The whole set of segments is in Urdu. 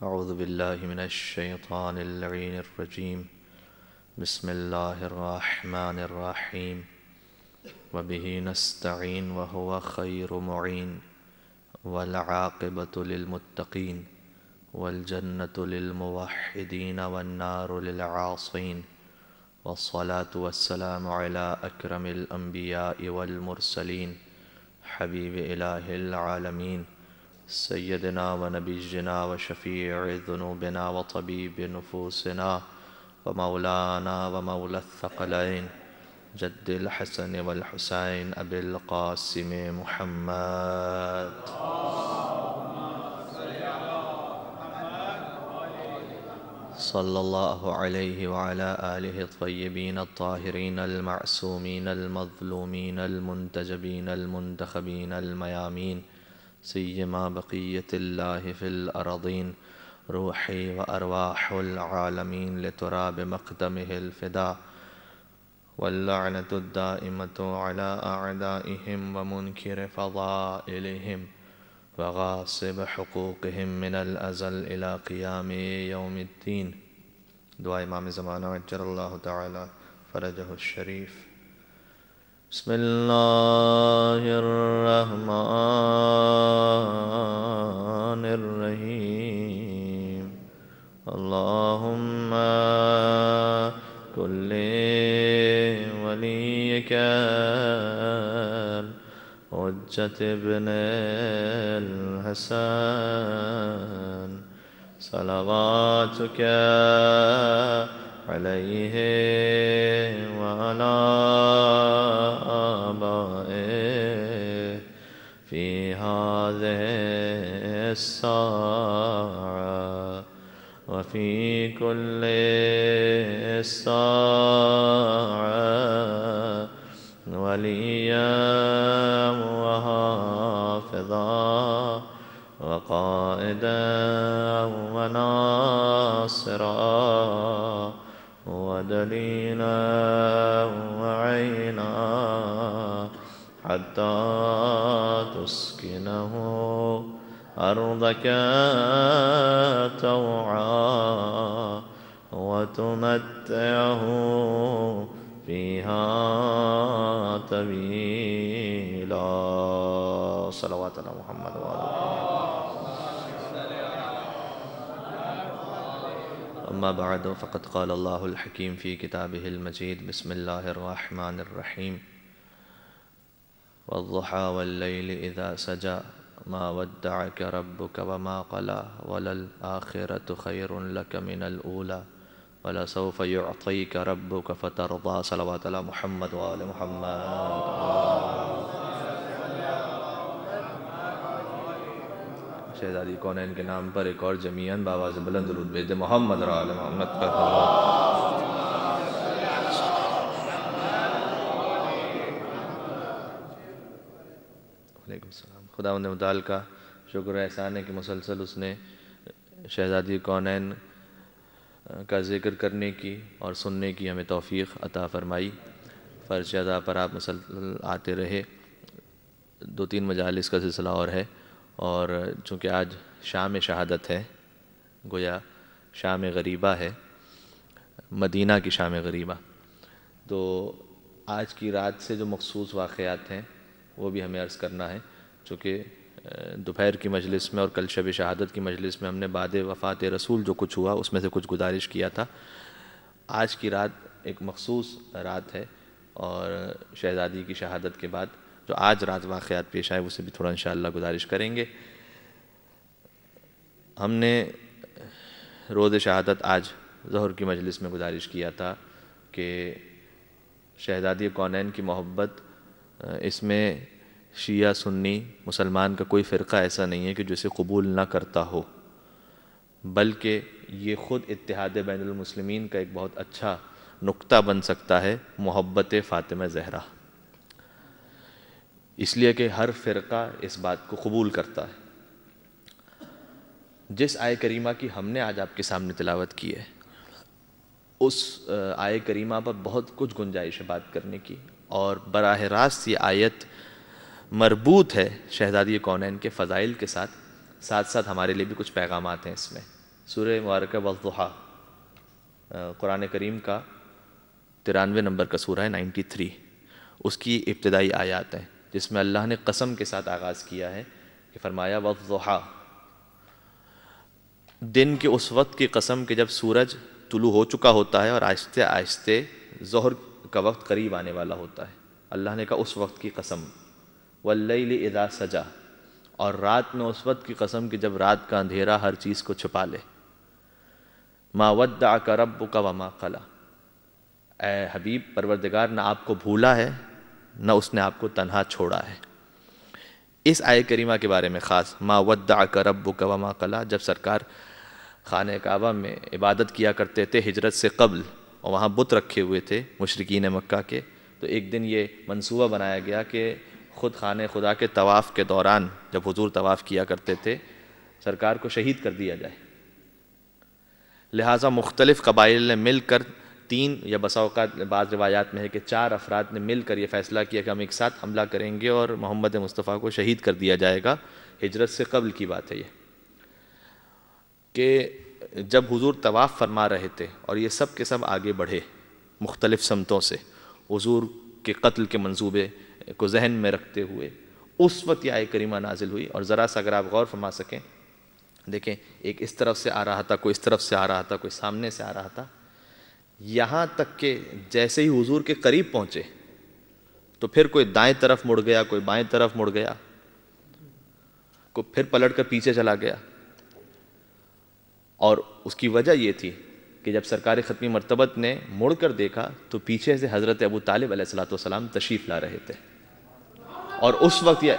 أعوذ بالله من الشيطان اللعين الرجيم بسم الله الرحمن الرحيم وبه نستعين وهو خير معين والعاقبة للمتقين والجنة للموحدين والنار للعاصين والصلاة والسلام على أكرم الأنبياء والمرسلين حبيب إله العالمين سيدنا ونبينا وشفيع ذنوبنا وطبيب نفوسنا ومولانا ومولى الثقلين جد الحسن والحسين أبي القاسم محمد صلى الله عليه وعلى آله الطيبين الطاهرين المعصومين المظلومين المنتجبين المنتخبين الميامين سيما بقية الله في الأرضين روحي وأرواح العالمين لتراب مقدمه الفداء واللعنة الدائمة على أعدائهم ومنكر فضائلهم وغاصب حقوقهم من الأزل إلى قيام يوم الدين. دعاء امام زمانہ عجل اللہ تعالی فرجہ الشریف. بسم اللہ الرحمن الرحیم. اللہم کل ولیک حجت ابن الحسن صلواتک علیہ وعلی آبائه في هذه الساعة وفي كل الساعة وليا وحافظا وقائدا وناصرا ودليلا وعينا حتى تسكنه أرضك طوعا وتمتعه فيها طويلا. صلوات على محمد وآله. أما بعد فقد قال الله الحكيم في كتابه المجيد بسم الله الرحمن الرحيم. والضحى والليل إذا سجى ما ودعك ربك وما قلى وللآخرة خير لك من الأولى ولسوف يعطيك ربك فترضى. صلوات على محمد وآل محمد. شہزادی کونین کے نام پر ایک اور جمیعاً بآواز بلند درود بھیج دے. محمد و آل محمد کا علیکم السلام. خداوند متعال کا شکر احسان ہے کہ مسلسل اس نے شہزادی کونین کا ذکر کرنے کی اور سننے کی ہمیں توفیق عطا فرمائی. فرض ادا پر آپ مسلسل آتے رہے. 2-3 مجالس کا سلسلہ اور ہے، اور چونکہ آج شام شہادت ہے، گویا شام غریبہ ہے، مدینہ کی شام غریبہ، تو آج کی رات سے جو مخصوص واقعات ہیں وہ بھی ہمیں عرض کرنا ہے. چونکہ دوپہر کی مجلس میں اور کل شب شہادت کی مجلس میں ہم نے بعد وفات رسول جو کچھ ہوا اس میں سے کچھ گزارش کیا تھا. آج کی رات ایک مخصوص رات ہے، اور شہزادی کی شہادت کے بعد جو آج رات واقعات پیش آئے اسے بھی تھوڑا انشاءاللہ گزارش کریں گے. ہم نے روز شہادت آج ظہر کی مجلس میں گزارش کیا تھا کہ شہزادی کونین کی محبت، اس میں شیعہ سنی مسلمان کا کوئی فرقہ ایسا نہیں ہے کہ جو اسے قبول نہ کرتا ہو، بلکہ یہ خود اتحاد بین المسلمین کا ایک بہت اچھا نقطہ بن سکتا ہے محبت فاطمہ زہرا، اس لیے کہ ہر فرقہ اس بات کو قبول کرتا ہے. جس آیہ کریمہ کی ہم نے آج آپ کے سامنے تلاوت کی ہے، اس آیہ کریمہ پر بہت کچھ گنجائش ہے بات کرنے کی، اور براہ راست یہ آیت مربوط ہے شہزادی کونین کے فضائل کے ساتھ ساتھ ہمارے لیے بھی کچھ پیغامات ہیں اس میں. سورہ مبارکہ والضحیٰ قرآن کریم کا 93 نمبر کا سورہ ہے، 93، اس کی ابتدائی آیات ہیں جس میں اللہ نے قسم کے ساتھ آغاز کیا ہے کہ فرمایا والضحیٰ، دن کے اس وقت کی قسم کہ جب سورج طلوع ہو چکا ہوتا ہے اور آہستہ آہستہ ظہر کا وقت قریب آنے والا ہوتا ہے، اللہ نے کہا اس وقت کی قسم، واللیل اذا سجا، اور رات میں اس وقت کی قسم کہ جب رات کا اندھیرا ہر چیز کو چھپا لے، ما ودعک ربک وما قلی، اے حبیب پروردگار نہ آپ کو بھولا ہے نہ اس نے آپ کو تنہا چھوڑا ہے۔ اس آیہ کریمہ کے بارے میں خاص ما ودعک ربک وما قلی، جب سرکار خانہ کعبہ میں عبادت کیا کرتے تھے ہجرت سے قبل، اور وہاں بت رکھے ہوئے تھے مشرکین مکہ کے، تو ایک دن یہ منصوبہ بنایا گیا کہ خود خانہ خدا کے طواف کے دوران جب حضور طواف کیا کرتے تھے سرکار کو شہید کر دیا جائے، لہٰذا مختلف قبائل نے مل کر 3 یا بسا اوقات بعض روایات میں ہے کہ 4 افراد نے مل کر یہ فیصلہ کیا کہ ہم ایک ساتھ حملہ کریں گے اور محمد مصطفیٰ کو شہید کر دیا جائے گا۔ ہجرت سے قبل کی بات ہے یہ، کہ جب حضور طواف فرما رہے تھے اور یہ سب کے سب آگے بڑھے مختلف سمتوں سے حضور کے قتل کے منصوبے کو ذہن میں رکھتے ہوئے، اس وقت یہ آیہ کریمہ نازل ہوئی۔ اور ذرا سا اگر آپ غور فرما سکیں، دیکھیں ایک اس طرف سے آ رہا تھا، کوئی اس طرف سے آ رہا تھا، کوئی سامنے سے آ رہا تھا، یہاں تک کہ جیسے ہی حضور کے قریب پہنچے تو پھر کوئی دائیں طرف مڑ گیا، کوئی بائیں طرف مڑ گیا، کوئی پھر پلٹ کر پیچھے چلا گیا۔ اور اس کی وجہ یہ تھی کہ جب سرکار ختمی مرتبت نے مڑ کر دیکھا تو پیچھے سے حضرت ابو طالب علیہ السلام تشریف لا رہے تھے، اور اس وقت یہ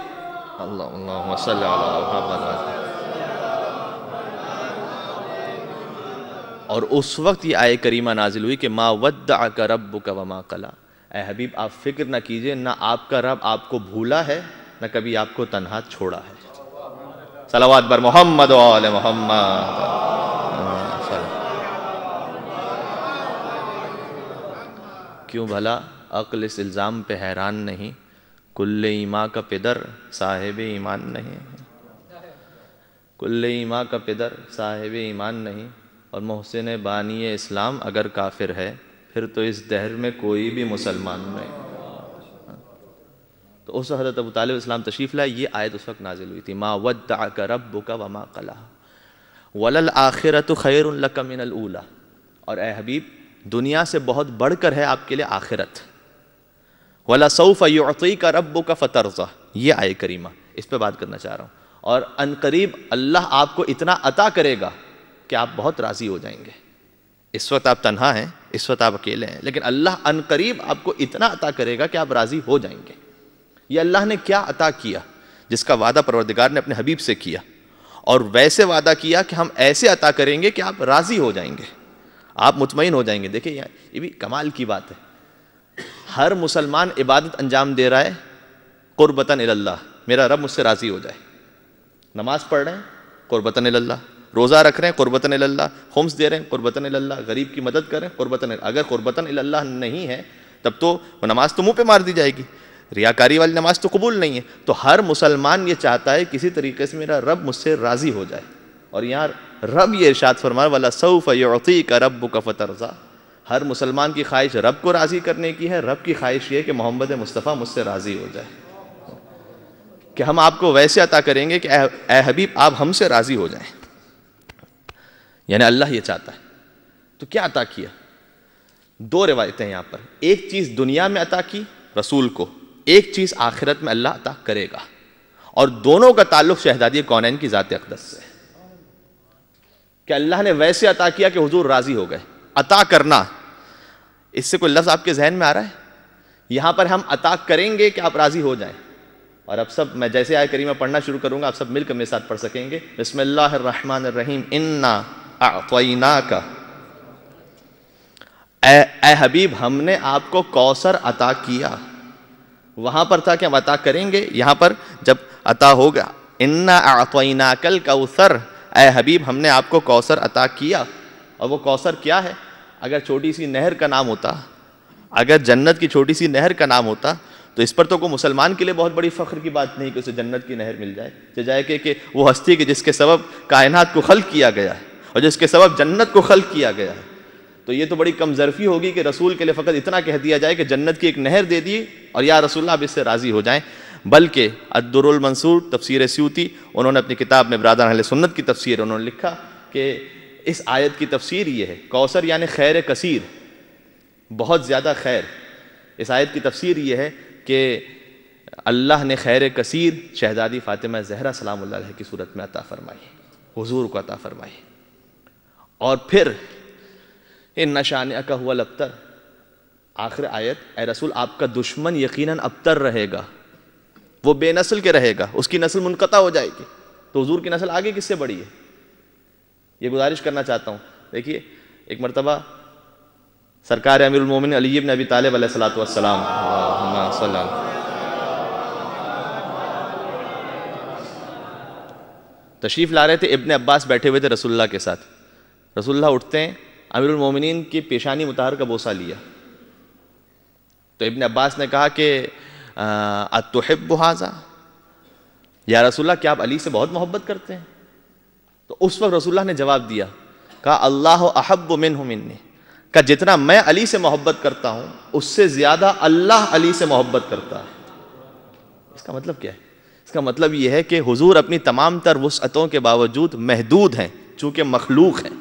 اللہم صلی علی محمد، اور اس وقت یہ آیہ کریمہ نازل ہوئی کہ ما ودعک ربک وما قلی، اے حبیب آپ فکر نہ کیجئے، نہ آپ کا رب آپ کو بھولا ہے نہ کبھی آپ کو تنہا چھوڑا ہے۔ صلوات بر محمد و آل محمد۔ کیوں بھلا عقل اس الزام پہ حیران نہیں، کل ایماں کا پدر صاحب ایمان نہیں، کل ایماں کا پدر صاحب ایمان نہیں، اور محسن بانی اسلام اگر کافر ہے پھر تو اس دہر میں کوئی بھی مسلمان نہیں۔ تو اس حضرت ابو طالب اسلام تشریف لائے، یہ آیت اس وقت نازل ہوئی تھی، ما ودعک ربک وما قلی وللآخرۃ خیر لک من الاولی، اور اے حبیب دنیا سے بہت بڑھ کر ہے آپ کے لیے آخرت، وَلَسَوْفَ يُعْطِيكَ رَبُّكَ فَتَرْضَى، یہ آیہ کریمہ اس پہ بات کرنا چاہ رہا ہوں۔ اور ان قریب اللہ آپ کو اتنا عطا کرے گا کہ آپ بہت راضی ہو جائیں گے۔ اس وقت آپ تنہا ہیں، اس وقت آپ اکیلے ہیں، لیکن اللہ ان قریب آپ کو اتنا عطا کرے گا کہ آپ راضی ہو جائیں گے۔ یہ اللہ نے کیا عطا کیا جس کا وعدہ پروردگار نے اپنے حبیب سے کیا، اور ویسے وعدہ کیا کہ ہم ایسے عطا کریں گے کہ آپ راضی ہو جائیں گے، آپ مطمئن ہو جائیں گے۔ دیکھیں یہ بھی کمال کی بات ہے، ہر مسلمان عبادت انجام دے رہا ہے قربتاً اللہ، میرا رب مجھ سے راضی ہو جائے، نماز پڑھ رہے ہیں قربتاً اللہ، روزہ رکھ رہے ہیں قربتاً اللہ، خمس دے رہے ہیں قربتاً اللہ، غریب کی مدد کر رہے ہیں قربتاً اللہ۔ اگر قربتاً اللہ نہیں ہے تب تو وہ نماز تو منہ پہ مار دی جائے گی، ریاکاری والی نماز تو قبول نہیں ہے۔ تو ہر مسلمان یہ چاہتا ہے کسی طریقے سے میرا رب مجھ سے راضی ہو جائے، اور یہاں رب یہ ارشاد فرمائے وَلَسَوْفَ يُعْطِيكَ رَبُّكَ فَتَرْضَى، ہر مسلمان کی خواہش رب کو راضی کرنے کی ہے، رب کی خواہش یہ کہ محمد مصطفیٰ مجھ سے راضی ہو جائے، کہ ہم آپ کو ویسے عطا کریں گے کہ اے حبیب آپ ہم سے راضی ہو جائیں، یعنی اللہ یہ چاہتا ہے۔ تو کیا عطا کیا؟ 2 روایتیں یہاں پر، ایک چیز دنیا میں عطا کی رسول کو، ایک چیز آخرت میں اللہ عطا کرے گا، اور دونوں کا تعلق شہزادی کونین کی ذات اقدس سے، کہ اللہ نے ویسے عطا کیا کہ حضور راضی ہو گئے۔ عطا کرنا، اس سے کوئی لفظ آپ کے ذہن میں آ رہا ہے؟ یہاں پر ہم عطا کریں گے کہ آپ راضی ہو جائیں، اور اب سب میں جیسے آیہ کریمہ پڑھنا شروع کروں گا آپ سب مل کر میرے ساتھ پڑھ سکیں گے۔ بسم اللہ الرحمن الرحیم، انا اعطیناک، اے حبیب ہم نے آپ کو کوثر عطا کیا۔ وہاں پر تھا کہ ہم عطا کریں گے، یہاں پر جب عطا ہوگا انا اعطیناک الکوثر، اے حبیب ہم نے آپ کو کوثر عطا کیا۔ اور وہ کوثر کیا ہے؟ اگر چھوٹی سی نہر کا نام ہوتا، اگر جنت کی چھوٹی سی نہر کا نام ہوتا تو اس پر تو کوئی مسلمان کے لیے بہت بڑی فخر کی بات نہیں کہ اسے جنت کی نہر مل جائے، کہ وہ ہستی کہ جس کے سبب کائنات کو خلق کیا گیا ہے، اور جس کے سبب جنت کو خلق کیا گیا ہے. تو یہ تو بڑی کم ظرفی ہوگی کہ رسول کے لیے فقط اتنا کہہ دیا جائے کہ جنت کی ایک نہر دے دی اور یا رسول اللہ آپ اس سے راضی ہو جائیں. بلکہ الدر المنصور تفسیر سیوطی انہوں نے اپنی کتاب میں برادران اہل سنت کی تفسیر انہوں نے لکھا کہ اس آیت کی تفسیر یہ ہے، کوثر یعنی خیر کثیر، بہت زیادہ خیر. اس آیت کی تفسیر یہ ہے کہ اللہ نے خیر کثیر شہزادی فاطمہ زہرا سلام اللہ علیہ کی صورت میں عطا فرمائی، حضور کو عطا فرمائی. اور پھر ان شانئک هو الابتر، آخر آیت، اے رسول آپ کا دشمن یقیناً ابتر رہے گا، وہ بے نسل کے رہے گا، اس کی نسل منقطع ہو جائے گی. تو حضور کی نسل آگے کس سے بڑی ہے؟ یہ گزارش کرنا چاہتا ہوں. دیکھیے ایک مرتبہ سرکار امیر المومنین علی بن ابی طالب علیہ الصلوۃ والسلام اللہم صلی اللہ تشریف لا رہے تھے. ابن عباس بیٹھے ہوئے تھے رسول اللہ کے ساتھ. رسول اللہ اٹھتے ہیں، امیر المومنین کی پیشانی مطہر کا بوسہ لیا. تو ابن عباس نے کہا کہ اتحب ھذا، یا رسول اللہ کیا آپ علی سے بہت محبت کرتے ہیں؟ تو اس وقت رسول اللہ نے جواب دیا، کہا اللہ احب منہ منی، کہ جتنا میں علی سے محبت کرتا ہوں اس سے زیادہ اللہ علی سے محبت کرتا ہے. اس کا مطلب کیا ہے؟ اس کا مطلب یہ ہے کہ حضور اپنی تمام تر وسعتوں کے باوجود محدود ہیں چونکہ مخلوق ہیں،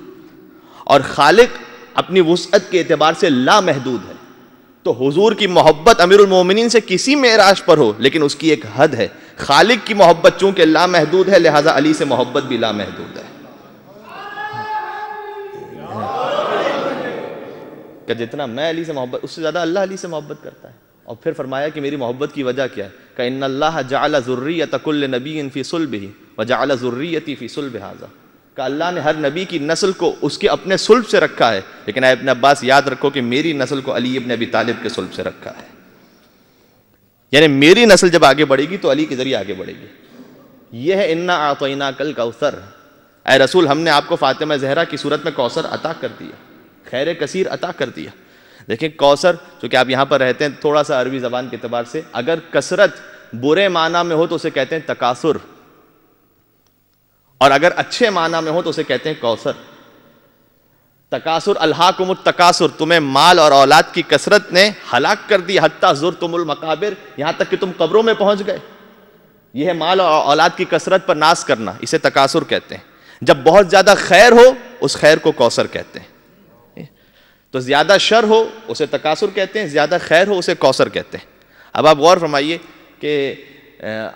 اور خالق اپنی وسعت کے اعتبار سے لامحدود ہے. تو حضور کی محبت امیر المومنین سے کسی معراج پر ہو لیکن اس کی ایک حد ہے. خالق کی محبت چونکہ لامحدود ہے لہذا علی سے محبت بھی لامحدود ہے. کہ جتنا میں علی سے محبت، اس سے زیادہ اللہ علی سے محبت کرتا ہے. اور پھر فرمایا کہ میری محبت کی وجہ کیا ہے؟ کہ ان اللہ جعل ذریۃ کل نبی فی صلبہ وجعل ذریتی فی صلب ھذا، کہ اللہ نے ہر نبی کی نسل کو اس کے اپنے صلب سے رکھا ہے، لیکن اے ابن عباس یاد رکھو کہ میری نسل کو علی ابن ابی طالب کے صلب سے رکھا ہے. یعنی میری نسل جب آگے بڑھے گی تو علی کے ذریعے آگے بڑھے گی. یہ ہے انا اعطیناک الکوثر، اے رسول ہم نے آپ کو فاطمہ زہرا کی صورت میں کوثر عطا کر دیا، خیر کثیر عطا کر دیا. دیکھیں کوثر، چونکہ آپ یہاں پر رہتے ہیں تھوڑا سا عربی زبان کے اعتبار سے اگر کثرت برے معنی میں ہو تو اسے کہتے ہیں تکاثر، اور اگر اچھے معنی میں ہو تو اسے کہتے ہیں کوثر. تکاثر، الہاکم التکاثر، تمہیں مال اور اولاد کی کثرت نے ہلاک کر دی، حتی زرتم المقابر، یہاں تک کہ تم قبروں میں پہنچ گئے. یہ ہے مال اور اولاد کی کثرت پر ناز کرنا، اسے تکاثر کہتے ہیں. جب بہت زیادہ خیر ہو اس خیر کو کوثر کہتے ہیں. تو زیادہ شر ہو اسے تکاثر کہتے ہیں، زیادہ خیر ہو اسے کوثر کہتے ہیں. اب آپ غور فرمائیے کہ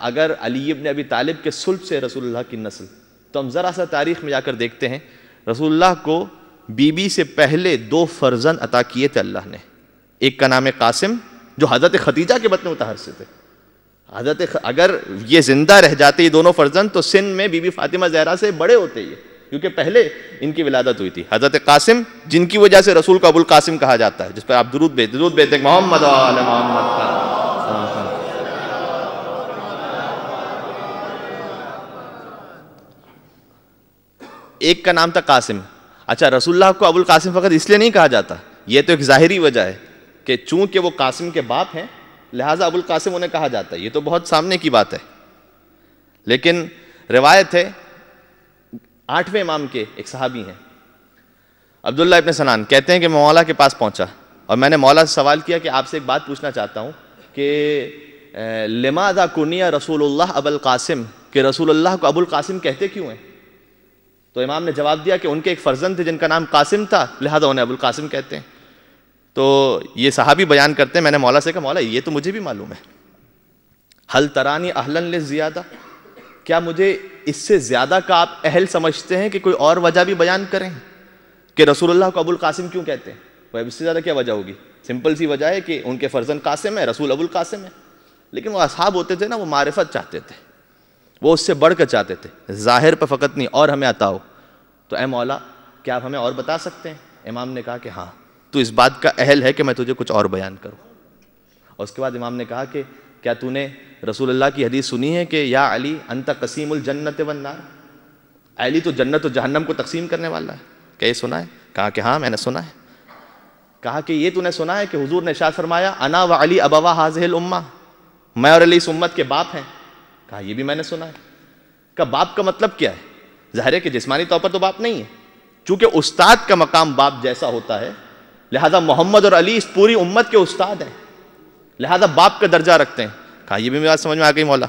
اگر علی ابن ابی طالب کے صلب سے رسول اللہ کی نسل، تو ہم ذرا سا تاریخ میں جا کر دیکھتے ہیں رسول اللہ کو بی بی سے پہلے 2 فرزند عطا کیے تھے اللہ نے. ایک کا نام ہے قاسم جو حضرت خدیجہ کے بطن مطہر سے تھے. اگر یہ زندہ رہ جاتے یہ دونوں فرزند تو سن میں بی بی فاطمہ زہرا سے بڑے ہوتے یہ، کیونکہ پہلے ان کی ولادت ہوئی تھی. حضرت قاسم جن کی وجہ سے رسول کو ابو القاسم کہا جاتا ہے، جس پر آپ درود بھیجتے ہیں محمد و آل محمد. ایک کا نام تھا قاسم. اچھا رسول اللہ کو ابو القاسم فقط اس لیے نہیں کہا جاتا، یہ تو ایک ظاہری وجہ ہے کہ چونکہ وہ قاسم کے باپ ہیں لہٰذا ابو القاسم انہیں کہا جاتا ہے، یہ تو بہت سامنے کی بات ہے. لیکن روایت ہے 8ویں امام کے ایک صحابی ہیں عبداللہ ابن سنان، کہتے ہیں کہ میں مولا کے پاس پہنچا اور میں نے مولا سے سوال کیا کہ آپ سے ایک بات پوچھنا چاہتا ہوں کہ لماذا کنی رسول اللہ ابو القاسم، کہ رسول اللہ کو ابو القاسم کہتے کیوں ہیں؟ تو امام نے جواب دیا کہ ان کے ایک فرزند تھے جن کا نام قاسم تھا لہذا انہیں ابو القاسم کہتے ہیں. تو یہ صحابی بیان کرتے ہیں میں نے مولا سے کہا مولا یہ تو مجھے بھی معلوم ہے، حل ترانی اہلا للزیادہ، کیا مجھے اس سے زیادہ کا آپ اہل سمجھتے ہیں کہ کوئی اور وجہ بھی بیان کریں کہ رسول اللہ کو ابو القاسم کیوں کہتے ہیں؟ وہ اس سے زیادہ کیا وجہ ہوگی؟ سمپل سی وجہ ہے کہ ان کے فرزند قاسم ہے، رسول ابو القاسم ہے. لیکن وہ اصحاب ہوتے تھے نا، وہ معرفت چاہتے تھے، وہ اس سے بڑھ کر چاہتے تھے، ظاہر پہ فقط نہیں اور ہمیں عطا ہو. تو اے مولا کیا آپ ہمیں اور بتا سکتے ہیں؟ امام نے کہا کہ ہاں تو اس بات کا اہل ہے کہ میں تجھے کچھ اور بیان کروں. اور اس کے بعد امام نے کہا کہ کیا تو نے رسول اللہ کی حدیث سنی ہے کہ یا علی انت قسیم الجنت والنار، علی تو جنت و جہنم کو تقسیم کرنے والا ہے، کیا یہ سنا ہے؟ کہا کہ ہاں میں نے سنا ہے. کہا کہ یہ تو نے سنا ہے کہ حضور نے ارشاد فرمایا انا و علی ابوا ہذہ الامہ، میں اور علی اس امت کے باپ ہیں؟ کہا یہ بھی میں نے سنا ہے. کہ باپ کا مطلب کیا ہے؟ ظاہر ہے کہ جسمانی طور پر تو باپ نہیں ہے چونکہ استاد کا مقام باپ جیسا ہوتا ہے، لہذا محمد اور علی اس پوری امت کے استاد ہیں، لہذا باپ کا درجہ رکھتے ہیں. کہا یہ بھی میری بات سمجھ میں آ گئی مولا،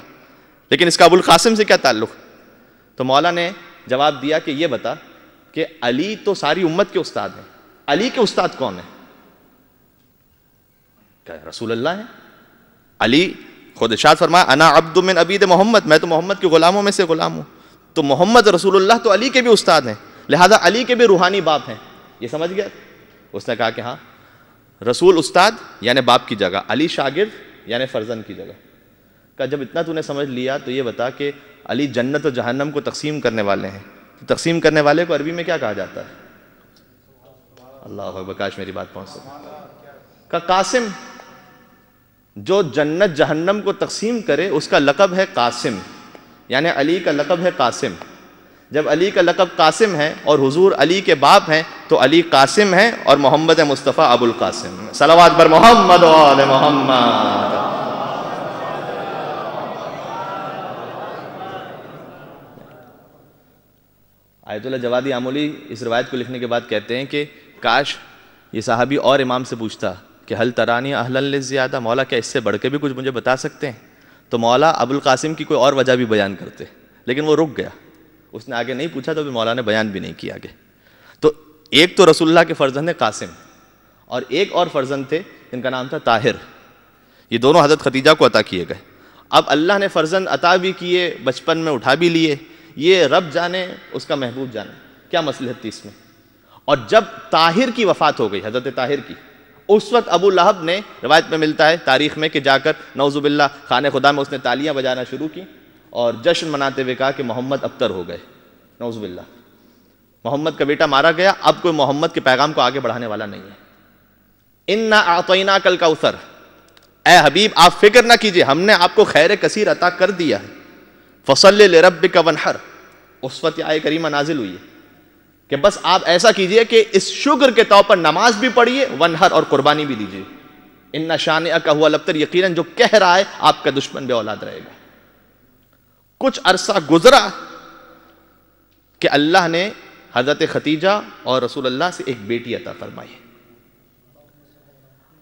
لیکن اس کا ابو القاسم سے کیا تعلق؟ تو مولا نے جواب دیا کہ یہ بتا کہ علی تو ساری امت کے استاد ہیں، علی کے استاد کون ہیں؟ کہ رسول اللہ ہیں. علی خود ارشاد فرمایا انا عبد من عبید محمد، میں تو محمد کے غلاموں میں سے غلام ہوں. تو محمد رسول اللہ تو علی کے بھی استاد ہیں، لہذا علی کے بھی روحانی باپ ہیں. یہ سمجھ گیا؟ اس نے کہا کہ ہاں، رسول استاد یعنی باپ کی جگہ، علی شاگرد یعنی فرزند کی جگہ. کہا جب اتنا تو نے سمجھ لیا تو یہ بتا کہ علی جنت و جہنم کو تقسیم کرنے والے ہیں، تقسیم کرنے والے کو عربی میں کیا کہا جاتا ہے؟ اللہ اکبر، کاش میری بات پہنچ سکے. کہا قاسم، جو جنت جہنم کو تقسیم کرے اس کا لقب ہے قاسم، یعنی علی کا لقب ہے قاسم. جب علی کا لقب قاسم ہے اور حضور علی کے باپ ہیں تو علی قاسم ہیں اور محمد مصطفیٰ ابو القاسم. صلوات بر محمد و آل محمد. آیت اللہ جوادی آمولی اس روایت کو لکھنے کے بعد کہتے ہیں کہ کاش یہ صحابی اور امام سے پوچھتا کہ حل ترانی اہلا للزیادہ، مولا کیا اس سے بڑھ کے بھی کچھ مجھے بتا سکتے ہیں؟ تو مولا ابو القاسم کی کوئی اور وجہ بھی بیان کرتے، لیکن وہ رک گیا، اس نے آگے نہیں پوچھا تو بھی مولا نے بیان بھی نہیں کیا آگے. تو ایک تو رسول اللہ کے فرزند قاسم، اور ایک اور فرزند تھے جن کا نام تھا طاہر. یہ دونوں حضرت خدیجہ کو عطا کیے گئے. اب اللہ نے فرزند عطا بھی کیے، بچپن میں اٹھا بھی لیے، یہ رب جانے اس کا محبوب جانے کیا مصلحت تھی اس میں. اور جب طاہر کی وفات ہو گئی، حضرت طاہر کی، اس وقت ابو لہب نے، روایت میں ملتا ہے تاریخ میں، کہ جا کر نعوذ باللہ خانہ خدا میں اس نے تالیاں بجانا شروع کی اور جشن مناتے ہوئے کہا کہ محمد ابتر ہو گئے. نعوذ باللہ، محمد کا بیٹا مارا گیا، اب کوئی محمد کے پیغام کو آگے بڑھانے والا نہیں ہے. انا اعطیناک الکوثر، اے حبیب آپ فکر نہ کیجئے، ہم نے آپ کو خیر کثیر عطا کر دیا ہے. فصلی لربک وانحر، اس وقت یہ آیت کریمہ نازل ہوئی ہے کہ بس آپ ایسا کیجئے کہ اس شکر کے طور پر نماز بھی پڑھیے، ونحر اور قربانی بھی دیجئے. ان شانئک هو الابتر، یقیناً جو کہہ رہا ہے آپ کا دشمن بے اولاد رہے گا. کچھ عرصہ گزرا کہ اللہ نے حضرت ختیجہ اور رسول اللہ سے ایک بیٹی عطا فرمائی.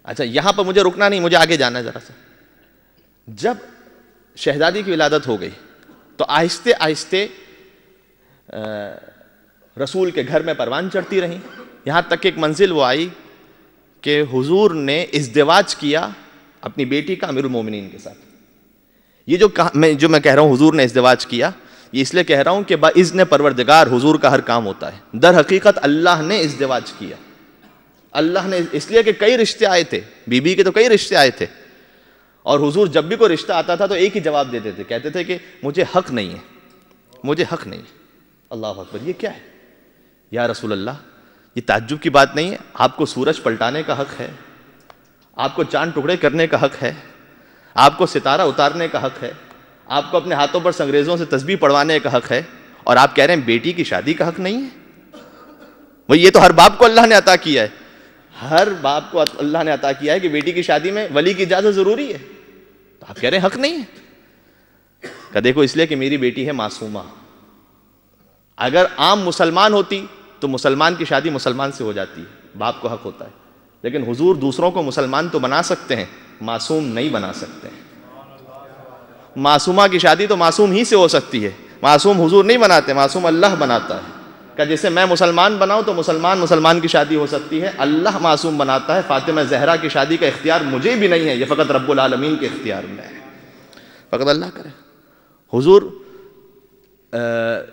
اچھا یہاں پر مجھے رکنا نہیں، مجھے آگے جانا ہے ذرا سا. جب شہزادی کی ولادت ہو گئی تو آہستہ آہستہ رسول کے گھر میں پروان چڑھتی رہیں، یہاں تک کہ ایک منزل وہ آئی کہ حضور نے ازدواج کیا اپنی بیٹی کا امیر المومنین کے ساتھ. یہ جو میں کہہ رہا ہوں حضور نے ازدواج کیا، یہ اس لیے کہہ رہا ہوں کہ باذن پروردگار حضور کا ہر کام ہوتا ہے. در حقیقت اللہ نے ازدواج کیا، اللہ نے، اس لیے کہ کئی رشتے آئے تھے، بی بی کے تو کئی رشتے آئے تھے، اور حضور جب بھی کوئی رشتہ آتا تھا تو ایک ہی جواب دیتے تھے، کہتے تھے کہ مجھے حق نہیں ہے، مجھے حق نہیں ہے. اللہ اکبر، یہ کیا ہے یا رسول اللہ؟ یہ تعجب کی بات نہیں ہے. آپ کو سورج پلٹانے کا حق ہے، آپ کو چاند ٹکڑے کرنے کا حق ہے، آپ کو ستارہ اتارنے کا حق ہے، آپ کو اپنے ہاتھوں پر سنگریزوں سے تسبیح پڑھوانے کا حق ہے، اور آپ کہہ رہے ہیں بیٹی کی شادی کا حق نہیں ہے؟ وہ یہ تو ہر باپ کو اللہ نے عطا کیا ہے، ہر باپ کو اللہ نے عطا کیا ہے کہ بیٹی کی شادی میں ولی کی اجازت ضروری ہے، تو آپ کہہ رہے ہیں حق نہیں ہے. کہ دیکھو اس لیے کہ میری بیٹی ہے معصومہ. اگر عام مسلمان ہوتی تو مسلمان کی شادی مسلمان سے ہو جاتی ہے، باپ کو حق ہوتا ہے، لیکن حضور دوسروں کو مسلمان تو بنا سکتے ہیں، معصوم نہیں بنا سکتے ہیں. معصومہ کی شادی تو معصوم ہی سے ہو سکتی ہے، معصوم حضور نہیں بناتے، معصوم اللہ بناتا ہے. کہ جیسے میں مسلمان بناؤں تو مسلمان کی شادی ہو سکتی ہے، اللہ معصوم بناتا ہے. فاطمہ زہرا کی شادی کا اختیار مجھے بھی نہیں ہے، یہ فقط رب العالمین کے اختیار میں ہے، فقط اللہ کرے. حضور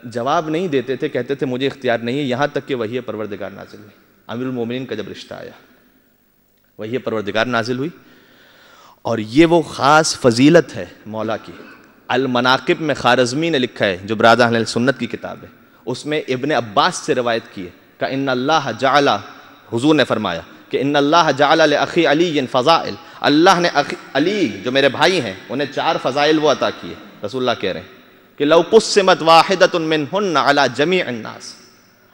جواب نہیں دیتے تھے، کہتے تھے مجھے اختیار نہیں ہے، یہاں تک کہ وحی پروردگار نازل ہوئی. امیر المومنین کا جب رشتہ آیا، وحی پروردگار نازل ہوئی، اور یہ وہ خاص فضیلت ہے مولا کی. المناقب میں خارزمی نے لکھا ہے، جو برادر اہل سنت کی کتاب ہے، اس میں ابن عباس سے روایت کی ہے کہ ان اللہ جعل، حضور نے فرمایا کہ ان اللہ جعل لاخی علی فضائل، اللہ نے علی جو میرے بھائی ہیں انہیں 4 فضائل وہ عطا کیے. رسول اللہ کہہ رہے ہیں کہ لو قسمت واحدۃ منہن علی جمیع الناس،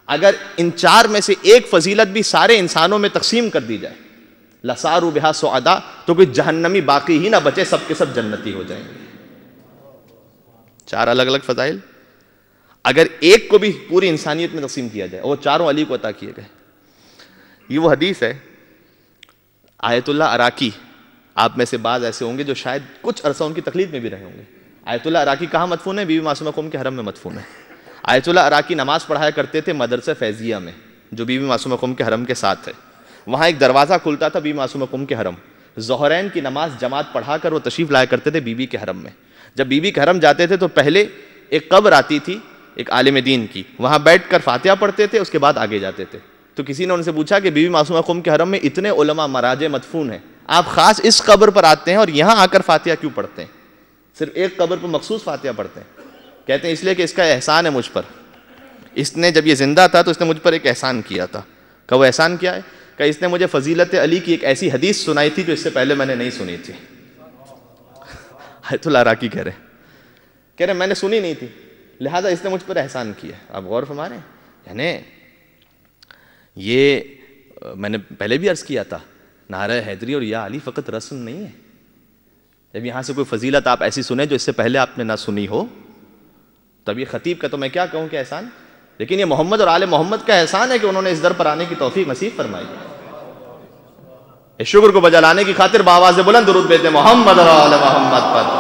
اگر ان 4 میں سے ایک فضیلت بھی سارے انسانوں میں تقسیم کر دی جائے، لصاروا بہا سعداء، تو کوئی جہنمی باقی ہی نہ بچے، سب کے سب جنتی ہو جائیں گے. 4 الگ الگ فضائل. اگر ایک کو بھی پوری انسانیت میں تقسیم کیا جائے، وہ چاروں علی کو عطا کیے گئے. یہ وہ حدیث ہے. آیت اللہ عراقی، آپ میں سے بعض ایسے ہوں گے جو شاید کچھ عرصہ ان کی تقلید میں بھی رہے ہوں گے. آیت اللہ عراقی کہاں مدفون ہے؟ بی بی معصومہ قم کے حرم میں مدفون ہے. آیت اللہ عراقی نماز پڑھایا کرتے تھے مدرسہ فیضیہ میں، جو بی بی معصومہ قم کے حرم کے ساتھ ہے. وہاں ایک دروازہ کھلتا تھا بی بی معصومہ قم کے حرم. ظہرین کی نماز جماعت پڑھا کر وہ تشریف لایا کرتے تھے بی بی کے حرم میں. جب بی بی کے حرم جاتے تھے تو پہلے ایک قبر آتی تھی ایک عالم دین کی، وہاں بیٹھ کر فاتحہ پڑھتے تھے، اس کے بعد آگے جاتے تھے. تو کسی نے ان سے پوچھا کہ بی بی معصومہ قم کے حرم میں اتنے علماء مراجع مدفون ہیں، آپ خاص اس قبر پر آتے ہیں اور یہاں آ کر فاتحہ کیوں پڑھتے ہیں؟ صرف ایک قبر پر مخصوص فاتحہ پڑھتے ہیں. کہتے ہیں اس لیے کہ اس کا احسان ہے مجھ پر. اس نے جب یہ زندہ تھا تو اس نے مجھ پر ایک احسان کیا تھا. کہ وہ احسان کیا ہے؟ کہ اس نے مجھے فضیلت علی کی ایک ایسی حدیث سنائی تھی جو اس سے پہلے میں نے نہیں سنی تھی. آیت اللہ عراقی کہہ رہے میں نے سنی نہیں تھی، لہذا اس نے مجھ پر احسان کیا. آپ غور فرما رہے ہیں؟ یعنی یہ میں نے پہلے بھی عرض کیا تھا، نعرہ حیدری اور یا علی فقط رسم نہیں ہے. جب یہاں سے کوئی فضیلت آپ ایسی سنیں جو اس سے پہلے آپ نے نہ سنی ہو، تب یہ خطیب کا تو میں کیا کہوں کہ احسان، لیکن یہ محمد اور آل محمد کا احسان ہے کہ انہوں نے اس در پر آنے کی توفیق نصیب فرمائی. اس شکر کو بجا لانے کی خاطر بآواز بلند درود بھیجتے ہیں محمد اور آل محمد پر.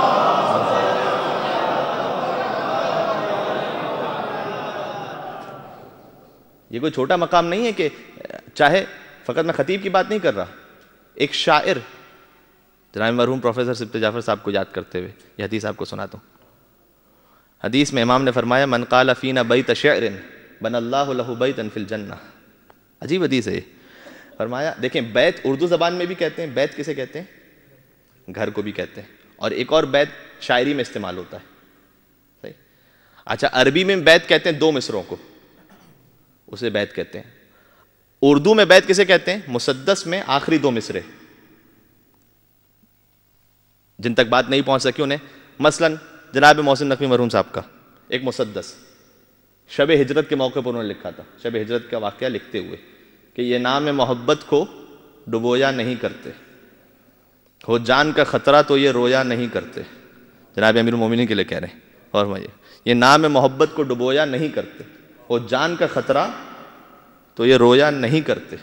یہ کوئی چھوٹا مقام نہیں ہے کہ چاہے فقط میں خطیب کی بات نہیں کر رہا. ایک شاعر جناب مرحوم پروفیسر سبط جعفر صاحب کو یاد کرتے ہوئے یہ حدیث آپ کو سناتا ہوں. حدیث میں امام نے فرمایا من قال فینا بیت شعر بن اللہ لہ بیتا فی الجنہ. عجیب حدیث ہے یہ. فرمایا دیکھیں بیت اردو زبان میں بھی کہتے ہیں، بیت کسے کہتے ہیں؟ گھر کو بھی کہتے ہیں. اور ایک اور بیت شاعری میں استعمال ہوتا ہے. صحیح؟ اچھا عربی میں بیت کہتے ہیں دو مصروں کو، اسے بیت کہتے ہیں. اردو میں بیت کسے کہتے ہیں؟ مسدس میں آخری دو مصرے جن تک بات نہیں پہنچ سکی انہیں. مثلا جناب محسن نقوی مرحوم صاحب کا ایک مسدس شب ہجرت کے موقع پر انہوں نے لکھا تھا، شب ہجرت کا واقعہ لکھتے ہوئے کہ یہ نام محبت کو ڈبویا نہیں کرتے، ہو جان کا خطرہ تو یہ رویا نہیں کرتے. جناب امیر المومنین کے لیے کہہ رہے ہیں. اور یہ نام محبت کو ڈبویا نہیں کرتے، ہو جان کا خطرہ تو یہ رویا نہیں کرتے.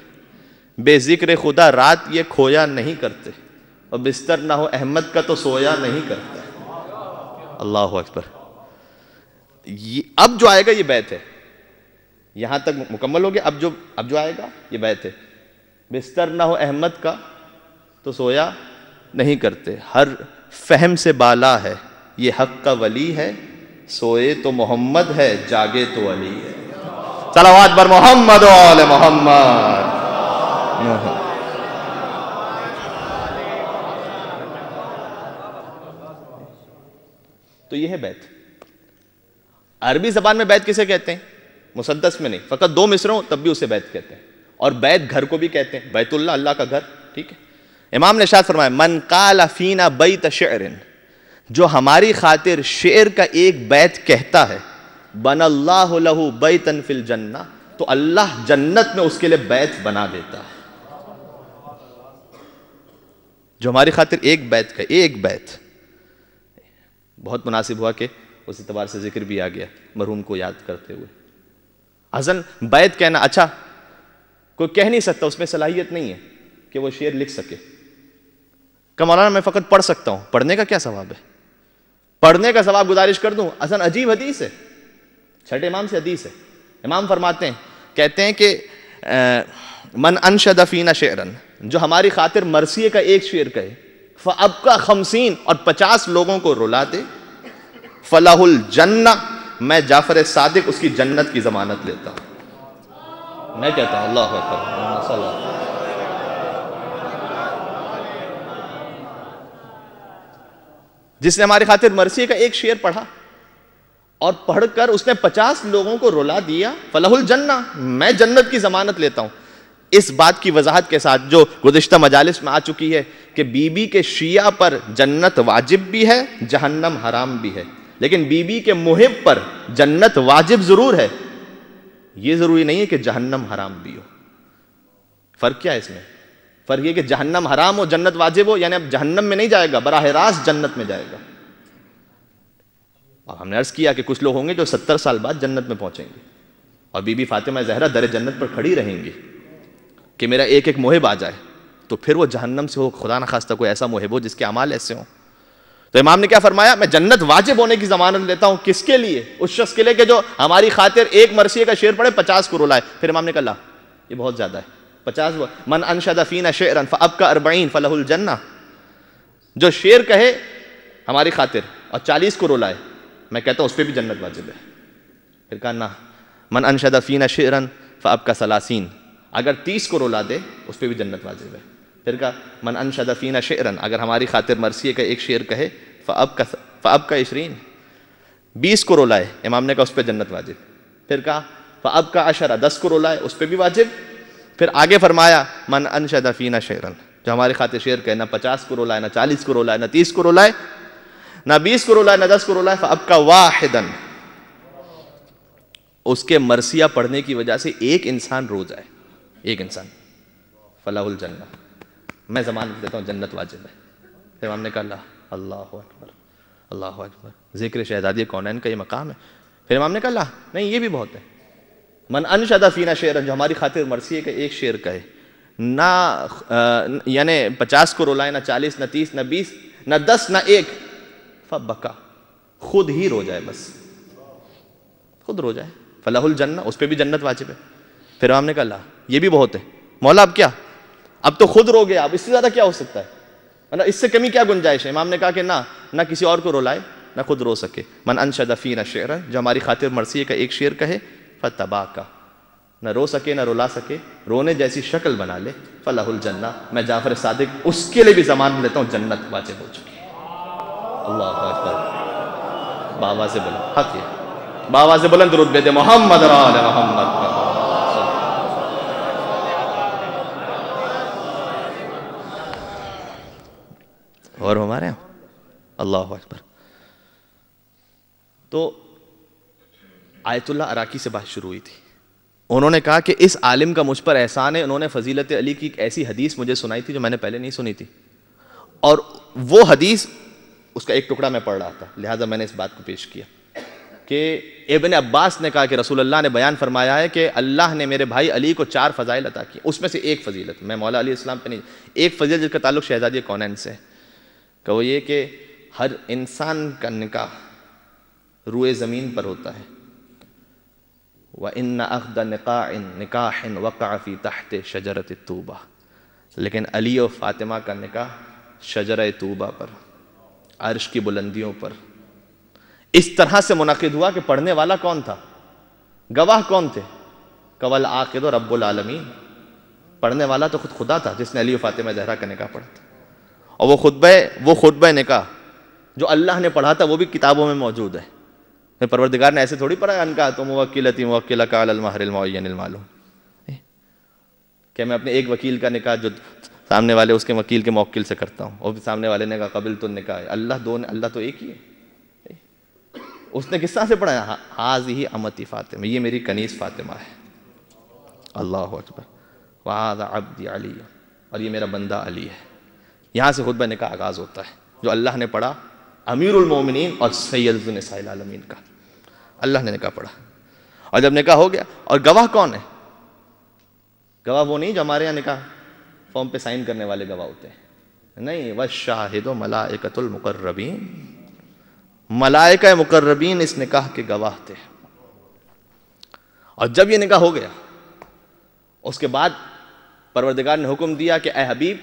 بے ذکر خدا رات یہ کھویا نہیں کرتے، اور بستر نہ ہو احمد کا تو سویا نہیں کرتے. اللہ اکبر. اب جو آئے گا یہ بیت ہے. یہاں تک مکمل ہو گیا. اب جو آئے گا یہ بیت ہے. بستر نہ ہو احمد کا تو سویا نہیں کرتے، ہر فہم سے بالا ہے یہ حق کا ولی ہے، سوئے تو محمد ہے جاگے تو علی ہے. صلوات بر محمد و آل محمد. تو یہ ہے بیت. عربی زبان میں بیت کسے کہتے ہیں؟ مسدس میں نہیں، فقط دو مصروں تب بھی اسے بیت کہتے ہیں. اور بیت گھر کو بھی کہتے ہیں، بیت اللہ اللہ کا گھر. ٹھیک ہے. امام نے ارشاد فرمایا من قال فینا بیت شعر، جو ہماری خاطر شعر کا ایک بیت کہتا ہے، بن اللہ لہ بیتا فی الجنہ، تو اللہ جنت میں اس کے لیے بیت بنا دیتا ہے. جو ہماری خاطر ایک بیت کا ایک بیت. بہت مناسب ہوا کہ اس اعتبار سے ذکر بھی آ گیا مرحوم کو یاد کرتے ہوئے. حسن بیت کہنا اچھا کوئی کہہ نہیں سکتا، اس میں صلاحیت نہیں ہے کہ وہ شعر لکھ سکے. کہ مولانا میں فقط پڑھ سکتا ہوں، پڑھنے کا کیا ثواب ہے؟ پڑھنے کا ثواب گزارش کر دوں. حسن عجیب حدیث ہے، چھٹے امام سے حدیث ہے. امام فرماتے ہیں، کہتے ہیں کہ من انشد فینا شعرا، جو ہماری خاطر مرثیے کا ایک شعر کہے، فَأَبْقَى 50 اور 50 لوگوں کو رلا دے، فَلَهُ الْجَنَّةُ، میں جعفر صادق اس کی جنت کی ضمانت لیتا ہوں. میں کہتا ہوں اللہ اکبر. جس نے ہماری خاطر مرثیے کا ایک شعر پڑھا اور پڑھ کر اس نے 50 لوگوں کو رلا دیا، فَلَهُ الْجَنَّةُ، میں جنت کی ضمانت لیتا ہوں. اس بات کی وضاحت کے ساتھ جو گزشتہ مجالس میں آ چکی ہے کہ بی بی کے شیعہ پر جنت واجب بھی ہے جہنم حرام بھی ہے، لیکن بی بی کے محب پر جنت واجب ضرور ہے، یہ ضروری نہیں ہے کہ جہنم حرام بھی ہو. فرق کیا ہے اس میں؟ فرق یہ کہ جہنم حرام ہو جنت واجب ہو، یعنی اب جہنم میں نہیں جائے گا، براہ راست جنت میں جائے گا. اور ہم نے عرض کیا کہ کچھ لوگ ہوں گے جو 70 سال بعد جنت میں پہنچیں گے، اور بی بی فاطمہ زہرا در جنت پر کھڑی رہیں گی کہ میرا ایک ایک محب آ جائے، تو پھر وہ جہنم سے ہو، خدا نہ خواستہ کوئی ایسا محب ہو جس کے اعمال ایسے ہوں۔ تو امام نے کیا فرمایا؟ میں جنت واجب ہونے کی ضمانت لیتا ہوں۔ کس کے لیے؟ اس شخص کے لیے کہ جو ہماری خاطر ایک مرثیے کا شعر پڑھے 50 کو رلائے۔ پھر امام نے کہا لا، یہ بہت زیادہ ہے، 50 من انشد فینا شعرا فابکى 40 فلہ الجنہ، جو شعر کہے ہماری خاطر اور 40 کو رلائے، میں کہتا ہوں اس پہ بھی جنت واجب ہے۔ پھر کہا نہ، من انشد فینا شعرا فابکى 30، اگر 30 کو رلا دے اس پہ بھی جنت واجب ہے۔ پھر کہا من انشد فینا شعرا، اگر ہماری خاطر مرثیے کا ایک شعر کہے فابکى 20، 20 کو رولائے، امام نے کہا اس پہ جنت واجب۔ پھر کہا فابکى 10، 10 کو رولائے اس پہ بھی واجب۔ پھر آگے فرمایا من انشد فینا شعرا، جو ہماری خاطر شعر کہے، نہ 50 کو رولائے، نہ 40 کو رولائے، نہ 30 کو رولائے، نہ 20 کو رولائے، نہ 10 کو رولائے، فابکى واحدا، اس کے مرثیہ پڑھنے کی وجہ سے ایک انسان رو جائے، ایک انسان، فلہ الجنہ، میں ضمانت دیتا ہوں جنت واجب ہے۔ پھر امام نے کہا اللہ اکبر، اللہ اکبر، ذکر شہزادی کونین کا یہ مقام ہے۔ پھر امام نے کہا نہیں، یہ بھی بہت ہے، من انشد فینا شعرا، جو ہماری خاطر مرثیے کا ایک شعر کہے، نہ یعنی 50 کو رولائے، نہ 40، نہ 30، نہ 20، نہ 10، نہ 1، فبکا، خود ہی رو جائے، بس خود رو جائے، فلہ الجنہ، اس پہ بھی جنت واجب ہے۔ پھر امام نے کہا یہ بھی بہت ہے، مولا اب کیا، اب تو خود رو گیا، اب اس سے زیادہ کیا ہو سکتا ہے، مطلب اس سے کمی کیا گنجائش ہے؟ امام نے کہا کہ نہ کسی اور کو رولائے، نہ خود رو سکے، من انشد فینا شعرا، جو ہماری خاطر مرثیے کا ایک شعر کہے، فتباکا، نہ رو سکے نہ رلا سکے، رونے جیسی شکل بنا لے، فلہ الجنہ، میں جعفر صادق اس کے لیے بھی ضمانت لیتا ہوں جنت واجب ہو چکی ہے۔ اللہ اکبر، بابا سے بلند حق یہ، بابا سے بلند درود بھیجے محمد اور آل محمد۔ اور ہمارے یہاں اللہ اکبر۔ تو آیت اللہ عراقی سے بات شروع ہوئی تھی، انہوں نے کہا کہ اس عالم کا مجھ پر احسان ہے، انہوں نے فضیلت علی کی ایک ایسی حدیث مجھے سنائی تھی جو میں نے پہلے نہیں سنی تھی، اور وہ حدیث اس کا ایک ٹکڑا میں پڑھ رہا تھا، لہٰذا میں نے اس بات کو پیش کیا کہ ابن عباس نے کہا کہ رسول اللہ نے بیان فرمایا ہے کہ اللہ نے میرے بھائی علی کو 4 فضائل عطا کی، اس میں سے ایک فضیلت، میں مولا علیہ السلام پہ نہیں، ایک فضیلت جس کا تعلق شہزادی کونین سے ہے، کہ وہ یہ کہ ہر انسان کا نکاح روئے زمین پر ہوتا ہے، وَإِنَّ أَخْدَ نِكَاحٍ وَقَعَ فِي تَحْتِ شَجَرَةِ الطُّوبَةِ، لیکن علی و فاطمہ کا نکاح شجرہ طوبہ پر، عرش کی بلندیوں پر اس طرح سے منعقد ہوا کہ پڑھنے والا کون تھا، گواہ کون تھے، وَالْعَاقِدُ رَبُّ الْعَالَمِينَ، پڑھنے والا تو خود خدا تھا جس نے علی و فاطمہ زہرا کا نکاح پڑھا تھا، اور وہ خطبہ نکاح جو اللہ نے پڑھا تھا وہ بھی کتابوں میں موجود ہے، پروردگار نے ایسے تھوڑی پڑھا انکا تو موکلتی موکلک علی المہر المعین المعلوم، کہ میں اپنے ایک وکیل کا نکاح جو سامنے والے اس کے وکیل کے موکل سے کرتا ہوں، اور سامنے والے نے کہا قبلت النکاح، اللہ تو ایک ہی ہے، اس نے کس طرح سے پڑھا، ہذہ امتی فاطمہ، یہ میری کنیز فاطمہ ہے، اللہ اکبر، وہذا عبدی علی، اور یہ میرا بندہ علی ہے، یہاں سے خطبہ نکاح آغاز ہوتا ہے جو اللہ نے پڑھا، امیر المومنین اور سید النساء العالمین کا اللہ نے نکاح پڑھا، اور جب نکاح ہو گیا، اور گواہ کون ہے، گواہ وہ نہیں جو ہمارے یہاں نکاح فارم پہ سائن کرنے والے گواہ ہوتے ہیں، نہیں، والشاہد ملائکۃ المقربین، ملائکہ مقربین اس نکاح کے گواہ تھے، اور جب یہ نکاح ہو گیا اس کے بعد پروردگار نے حکم دیا کہ اے حبیب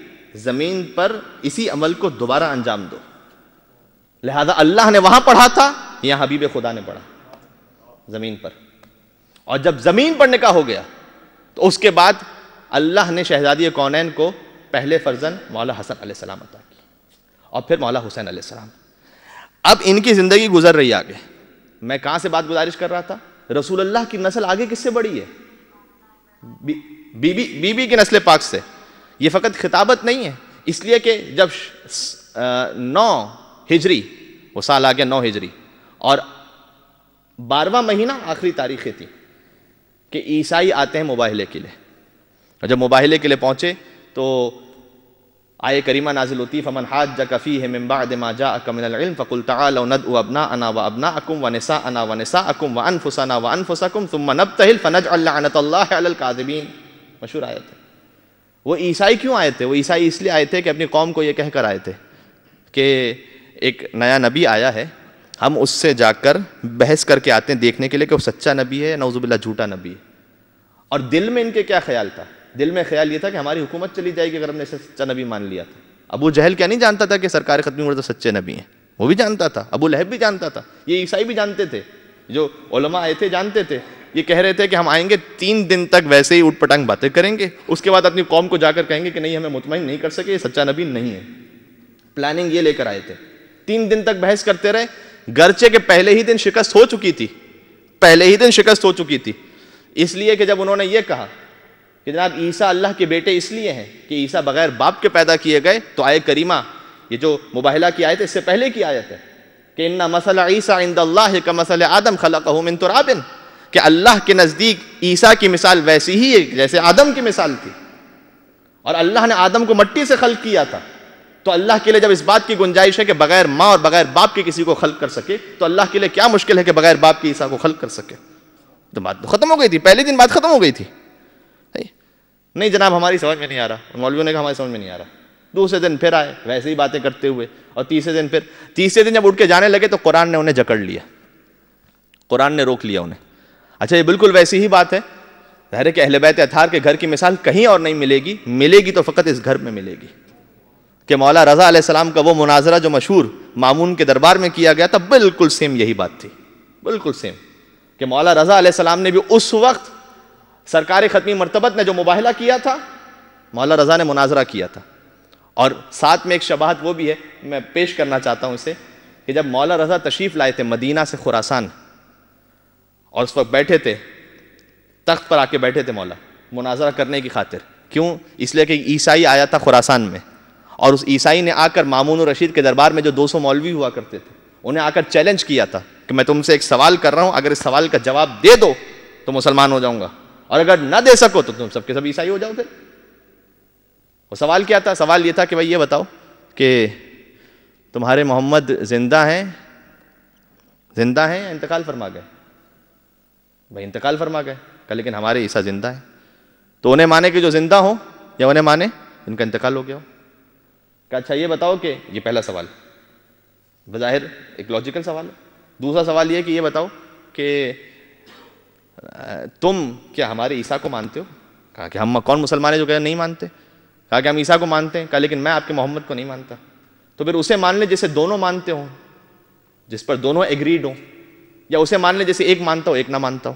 زمین پر اسی عمل کو دوبارہ انجام دو، لہذا اللہ نے وہاں پڑھا تھا، یہاں حبیب خدا نے پڑھا زمین پر، اور جب زمین پر نکاح ہو گیا تو اس کے بعد اللہ نے شہزادی کونین کو پہلے فرزند مولا حسن علیہ السلام عطا کی، اور پھر مولا حسین علیہ السلام۔ اب ان کی زندگی گزر رہی آگے، میں کہاں سے بات گزارش کر رہا تھا، رسول اللہ کی نسل آگے کس سے بڑی ہے، بی بی کی نسل پاک سے، یہ فقط خطابت نہیں ہے، اس لیے کہ جب 9 ہجری، وہ سال آگیا 9 ہجری، اور 12واں مہینہ آخری تاریخیں تھی کہ عیسائی آتے ہیں مباہلے کے لیے، اور جب مباہلے کے لیے پہنچے تو آیہ کریمہ نازل ہوتی فمن حاجک فیہ من بعد ما جاءک من العلم فقل تعالوا ندعو ابناءنا وابناءکم ونساءنا ونساءکم وانفسنا وانفسکم ثم نبتہل فنجعل لعنۃ اللہ علی الکاذبین. مشہور آیت ہے. وہ عیسائی کیوں آئے تھے؟ وہ عیسائی اس لیے آئے تھے کہ اپنی قوم کو یہ کہہ کر آئے تھے کہ ایک نیا نبی آیا ہے، ہم اس سے جا کر بحث کر کے آتے ہیں دیکھنے کے لیے کہ وہ سچا نبی ہے یا نعوذ باللہ جھوٹا نبی ہے. اور دل میں ان کے کیا خیال تھا؟ دل میں خیال یہ تھا کہ ہماری حکومت چلی جائے گی اگر ہم نے اسے سچا نبی مان لیا تھا. ابو جہل کیا نہیں جانتا تھا کہ سرکار ختمی مرتضی سچے نبی ہیں؟ وہ بھی جانتا تھا، ابو لہب بھی جانتا تھا، یہ عیسائی بھی جانتے تھے، جو علماء آئے تھے جانتے تھے. یہ کہہ رہے تھے کہ ہم آئیں گے 3 دن تک ویسے ہی اوٹ پٹانگ باتیں کریں گے، اس کے بعد اپنی قوم کو جا کر کہیں گے کہ نہیں ہمیں مطمئن نہیں کر سکے، یہ سچا نبی نہیں ہے. پلاننگ یہ لے کر آئے تھے. 3 دن تک بحث کرتے رہے، گرچہ کہ پہلے ہی دن شکست ہو چکی تھی، پہلے ہی دن شکست ہو چکی تھی. اس لیے کہ جب انہوں نے یہ کہا کہ جناب عیسیٰ اللہ کے بیٹے اس لیے ہیں کہ عیسیٰ بغیر باپ کے پیدا کیے گئے، تو آیہ کریمہ یہ جو مباہلہ کی آیت ہے اس سے پہلے کی آیت ہے کہ ان مثل عیسیٰ عند اللہ کمثل آدم خلقہ من تراب، کہ اللہ کے نزدیک عیسیٰ کی مثال ویسی ہی ہے جیسے آدم کی مثال تھی، اور اللہ نے آدم کو مٹی سے خلق کیا تھا. تو اللہ کے لیے جب اس بات کی گنجائش ہے کہ بغیر ماں اور بغیر باپ کے کسی کو خلق کر سکے، تو اللہ کے لیے کیا مشکل ہے کہ بغیر باپ کے عیسیٰ کو خلق کر سکے. تو بات تو ختم ہو گئی تھی، پہلے دن بات ختم ہو گئی تھی. نہیں جناب ہماری سمجھ میں نہیں آ رہا، مولویوں نے کہا ہماری سمجھ میں نہیں آ رہا. دوسرے دن پھر آئے ویسے ہی باتیں کرتے ہوئے، اور تیسرے دن جب اٹھ کے جانے لگے تو قرآن نے انہیں جکڑ لیا، قرآن نے روک لیا انہیں. اچھا یہ بالکل ویسی ہی بات ہے، ظاہر ہے کہ اہل بیت اطہار کے گھر کی مثال کہیں اور نہیں ملے گی، ملے گی تو فقط اس گھر میں ملے گی. کہ مولا رضا علیہ السلام کا وہ مناظرہ جو مشہور مامون کے دربار میں کیا گیا تھا، بالکل سیم یہی بات تھی، بالکل سیم. کہ مولا رضا علیہ السلام نے بھی اس وقت سرکار ختمی مرتبت نے جو مباہلہ کیا تھا، مولا رضا نے مناظرہ کیا تھا. اور ساتھ میں ایک شباہت وہ بھی ہے، میں پیش کرنا چاہتا ہوں اسے، کہ جب مولا رضا تشریف لائے تھے مدینہ سے خراسان، اور اس وقت بیٹھے تھے تخت پر آ کے بیٹھے تھے مولا مناظرہ کرنے کی خاطر. کیوں؟ اس لیے کہ عیسائی آیا تھا خراسان میں، اور اس عیسائی نے آ کر مامون الرشید کے دربار میں جو 200 مولوی ہوا کرتے تھے انہیں آ کر چیلنج کیا تھا کہ میں تم سے ایک سوال کر رہا ہوں، اگر اس سوال کا جواب دے دو تو مسلمان ہو جاؤں گا، اور اگر نہ دے سکو تو تم سب کے سب عیسائی ہو جاؤ. پھر وہ سوال کیا تھا؟ سوال یہ تھا کہ بھائی یہ بتاؤ کہ تمہارے محمد زندہ ہیں یا انتقال فرما گئے؟ بھائی انتقال فرما گئے. کہ لیکن ہمارے عیسیٰ زندہ ہیں. تو انہیں مانے کہ جو زندہ ہوں یا انہیں مانے ان کا انتقال ہو گیا ہو؟ کہ اچھا یہ بتاؤ کہ یہ پہلا سوال بظاہر ایک لاجیکل سوال ہے. دوسرا سوال یہ کہ یہ بتاؤ کہ تم کیا ہمارے عیسیٰ کو مانتے ہو؟ کہا کہ ہم کون مسلمان ہیں جو کہ نہیں مانتے؟ کہا کہ ہم عیسیٰ کو مانتے ہیں. کہا لیکن میں آپ کے محمد کو نہیں مانتا. تو پھر اسے مان لیں جسے دونوں مانتے ہوں، جس پر دونوں ایگریڈ ہوں، یا اسے مان لیں جسے ایک مانتا ہو ایک نہ مانتا ہو.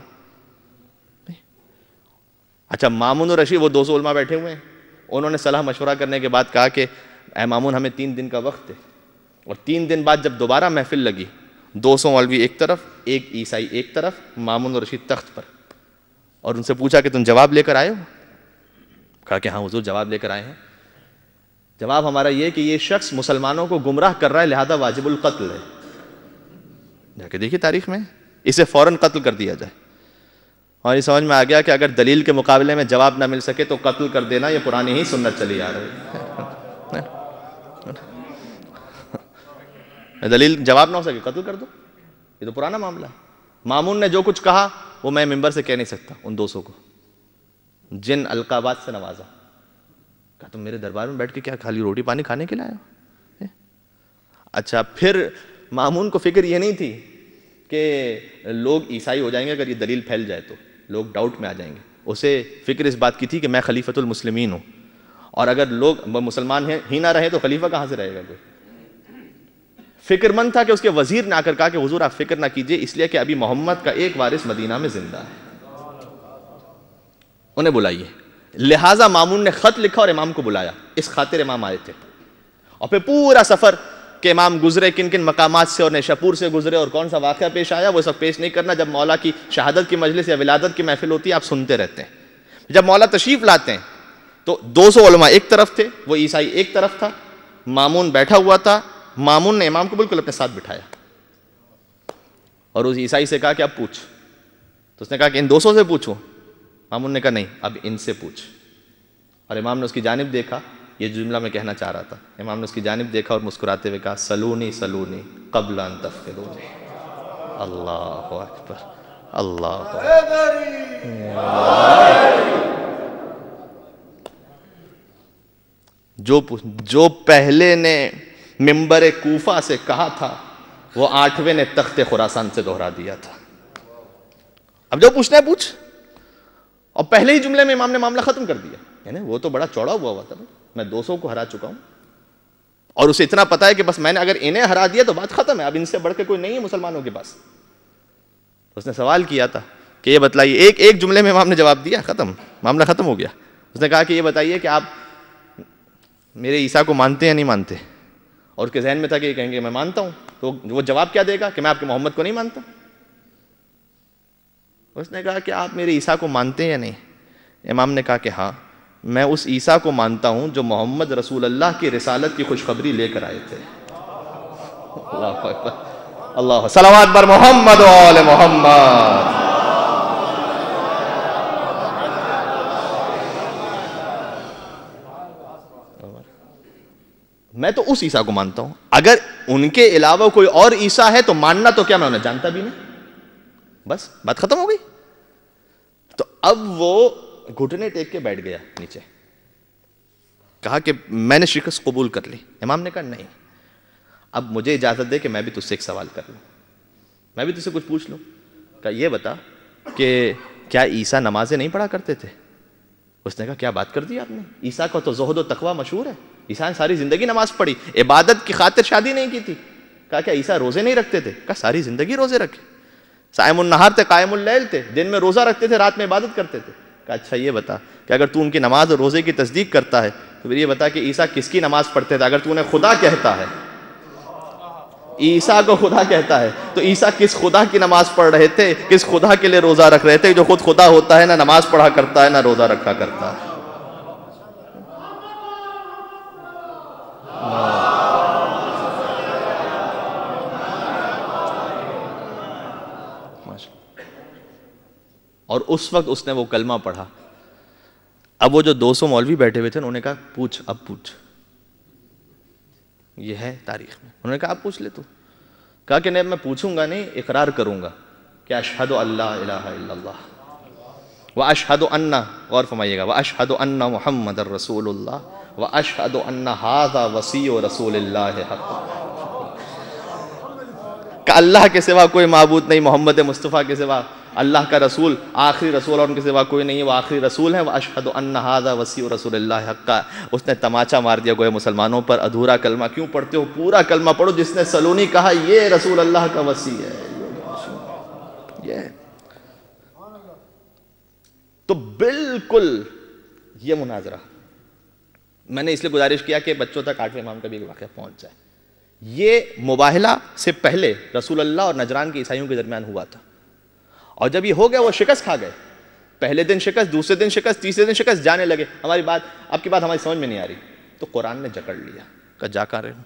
اچھا مامون الرشید وہ 200 علماء بیٹھے ہوئے ہیں، انہوں نے صلاح مشورہ کرنے کے بعد کہا کہ اے مامون ہمیں 3 دن کا وقت ہے. اور 3 دن بعد جب دوبارہ محفل لگی، 200 مولوی ایک طرف، ایک عیسائی ایک طرف، مامون الرشید تخت پر، اور ان سے پوچھا کہ تم جواب لے کر آئے ہو؟ کہا کہ ہاں حضور جواب لے کر آئے ہیں. جواب ہمارا یہ کہ یہ شخص مسلمانوں کو گمراہ کر رہا ہے لہذا واجب القتل ہے. جا کے دیکھیے تاریخ میں، اسے فوراً قتل کر دیا جائے. اور یہ سمجھ میں آ گیا کہ اگر دلیل کے مقابلے میں جواب نہ مل سکے تو قتل کر دینا یہ پرانی ہی سنت چلی آ رہی ہے. دلیل جواب نہ ہو سکے قتل کر دو، یہ تو پرانا معاملہ ہے. مامون نے جو کچھ کہا وہ میں ممبر سے کہہ نہیں سکتا. ان 200 کو جن القابات سے نوازا، کہا تم میرے دربار میں بیٹھ کے کیا خالی روٹی پانی کھانے کے لائے ہو؟ اچھا پھر مامون کو فکر یہ نہیں تھی کہ لوگ عیسائی ہو جائیں گے اگر یہ دلیل پھیل جائے تو لوگ ڈاؤٹ میں آ جائیں گے. اسے فکر اس بات کی تھی کہ میں خلیفۃ المسلمین ہوں، اور اگر لوگ مسلمان ہی نہ رہے تو خلیفہ کہاں سے رہے گا کوئی. فکر مند تھا کہ اس کے وزیر نے آ کر کہا کہ حضور آپ فکر نہ کیجئے، اس لیے کہ ابھی محمد کا ایک وارث مدینہ میں زندہ ہے، انہیں بلائیے. لہٰذا مامون نے خط لکھا اور امام کو بلایا. اس خاطر امام آئے تھے. اور پھر پورا سفر کہ امام گزرے کن کن مقامات سے، اور نیشاپور سے گزرے، اور کون سا واقعہ پیش آیا وہ سب پیش نہیں کرنا. جب مولا کی شہادت کی مجلس یا ولادت کی محفل ہوتی ہے آپ سنتے رہتے ہیں. جب مولا تشریف لاتے ہیں تو 200 علماء ایک طرف تھے، وہ عیسائی ایک طرف تھا، مامون بیٹھا ہوا تھا. مامون نے امام کو بالکل اپنے ساتھ بٹھایا اور اس عیسائی سے کہا کہ اب پوچھ. تو اس نے کہا کہ ان 200 سے پوچھوں؟ مامون نے کہا نہیں، اب ان سے پوچھ. اور امام نے اس کی جانب دیکھا یہ جملہ میں کہنا چاہ رہا تھا. امام نے اس کی جانب دیکھا اور مسکراتے ہوئے کہا سلونی سلونی قبل ان تفقدونی. اللہ اکبر، اللہ اکبر. جو پہلے نے منبر کوفہ سے کہا تھا وہ 8ویں نے تخت خراسان سے دہرا دیا تھا. اب جو پوچھنا ہے پوچھ. اور پہلے ہی جملے میں امام نے معاملہ ختم کر دیا. یعنی وہ تو بڑا چوڑا ہوا تھا، میں 200 کو ہرا چکا ہوں اور اسے اتنا پتا ہے کہ بس میں نے اگر انہیں ہرا دیا تو بات ختم ہے، اب ان سے بڑھ کے کوئی نہیں ہے مسلمانوں کے پاس. اس نے سوال کیا تھا کہ یہ بتلائیے، ایک جملے میں امام نے جواب دیا، ختم، معاملہ ختم ہو گیا. اس نے کہا کہ یہ بتائیے کہ آپ میرے عیسیٰ کو مانتے یا نہیں مانتے؟ اور اس کے ذہن میں تھا کہ یہ کہیں گے میں مانتا ہوں، تو وہ جواب کیا دے گا کہ میں آپ کے محمد کو نہیں مانتا. اس نے کہا کہ آپ میرے عیسیٰ کو مانتے ہیں یا نہیں؟ امام نے کہا کہ ہاں، میں اس عیسیٰ کو مانتا ہوں جو محمد رسول اللہ کی رسالت کی خوشخبری لے کر آئے تھے. اللہ اکبر، اللہ صلوات بر محمد و آل محمد. میں تو اس عیسیٰ کو مانتا ہوں، اگر ان کے علاوہ کوئی اور عیسیٰ ہے تو ماننا تو کیا میں انہیں جانتا بھی نہیں. بس بات ختم ہو گئی. تو اب وہ گھٹنے ٹیک کے بیٹھ گیا نیچے، کہا کہ میں نے شکست قبول کر لی. امام نے کہا نہیں، اب مجھے اجازت دے کہ میں بھی تجھ سے ایک سوال کر لوں، میں بھی تجھ سے کچھ پوچھ لوں. کہا یہ بتا کہ کیا عیسیٰ نمازیں نہیں پڑھا کرتے تھے؟ اس نے کہا کیا بات کر دی آپ نے، عیسیٰ کا تو زہد و تقویٰ مشہور ہے، عیسیٰ نے ساری زندگی نماز پڑھی، عبادت کی خاطر شادی نہیں کی تھی. کہا کیا عیسیٰ روزے نہیں رکھتے تھے؟ کہا ساری زندگی روزے رکھے، صائم النہار تھے قائم اللیل تھے، دن میں روزہ رکھتے تھے، رات میں عبادت کرتے تھے. کہا اچھا یہ بتا کہ اگر تو ان کی نماز اور روزے کی تصدیق کرتا ہے تو پھر یہ بتا کہ عیسیٰ کس کی نماز پڑھتے تھے؟ اگر تو انہیں خدا کہتا ہے، عیسیٰ کو خدا کہتا ہے، تو عیسیٰ کس خدا کی نماز پڑھ رہے تھے، کس خدا کے لیے روزہ رکھ رہے تھے جو خود خدا ہوتا ہے، نہ نماز پڑھا کرتا ہے نہ روزہ رکھا کرتا ہے. اور اس وقت اس نے وہ کلمہ پڑھا. اب وہ جو 200 مولوی بیٹھے ہوئے تھے انہوں نے کہا پوچھ، اب پوچھ، یہ ہے تاریخ میں. انہوں نے کہا آپ پوچھ لے. تو کہا کہ نہیں میں پوچھوں گا نہیں، اقرار کروں گا کہ اشہد ان لا الہ الا اللہ واشہد ان، غور فرمائیے گا، واشہد ان محمد رسول اللہ واشہد ان ھذا وصی رسول اللہ حق. کہ اللہ کے سوا کوئی معبود نہیں، محمد مصطفیٰ کے سوا اللہ کا رسول آخری رسول، اور ان کے سوا کوئی نہیں ہے، وہ آخری رسول ہے. وَأَشْهَدُ أَنَّ هَذَا وَصِيُّ رَسُولِ اللَّهِ حَقًّا. اس نے تماچا مار دیا گویا مسلمانوں پر، ادھورا کلمہ کیوں پڑھتے ہو، پورا کلمہ پڑھو. جس نے سلونی کہا یہ رسول اللہ کا وصی ہے. یہ تو بالکل یہ مناظرہ میں نے اس لیے گزارش کیا کہ بچوں تک 8ویں امام کا بھی واقعہ پہنچ جائے. یہ مباہلہ سے پہلے رسول اللہ اور نجران کے عیسائیوں کے درمیان ہوا تھا، اور جب یہ ہو گیا وہ شکست کھا گئے. پہلے دن شکست، دوسرے دن شکست، تیسرے دن شکست، جانے لگے. ہماری بات، آپ کی بات ہماری سمجھ میں نہیں آ رہی. تو قرآن نے جکڑ لیا، کہا جا کر رہے ہوں.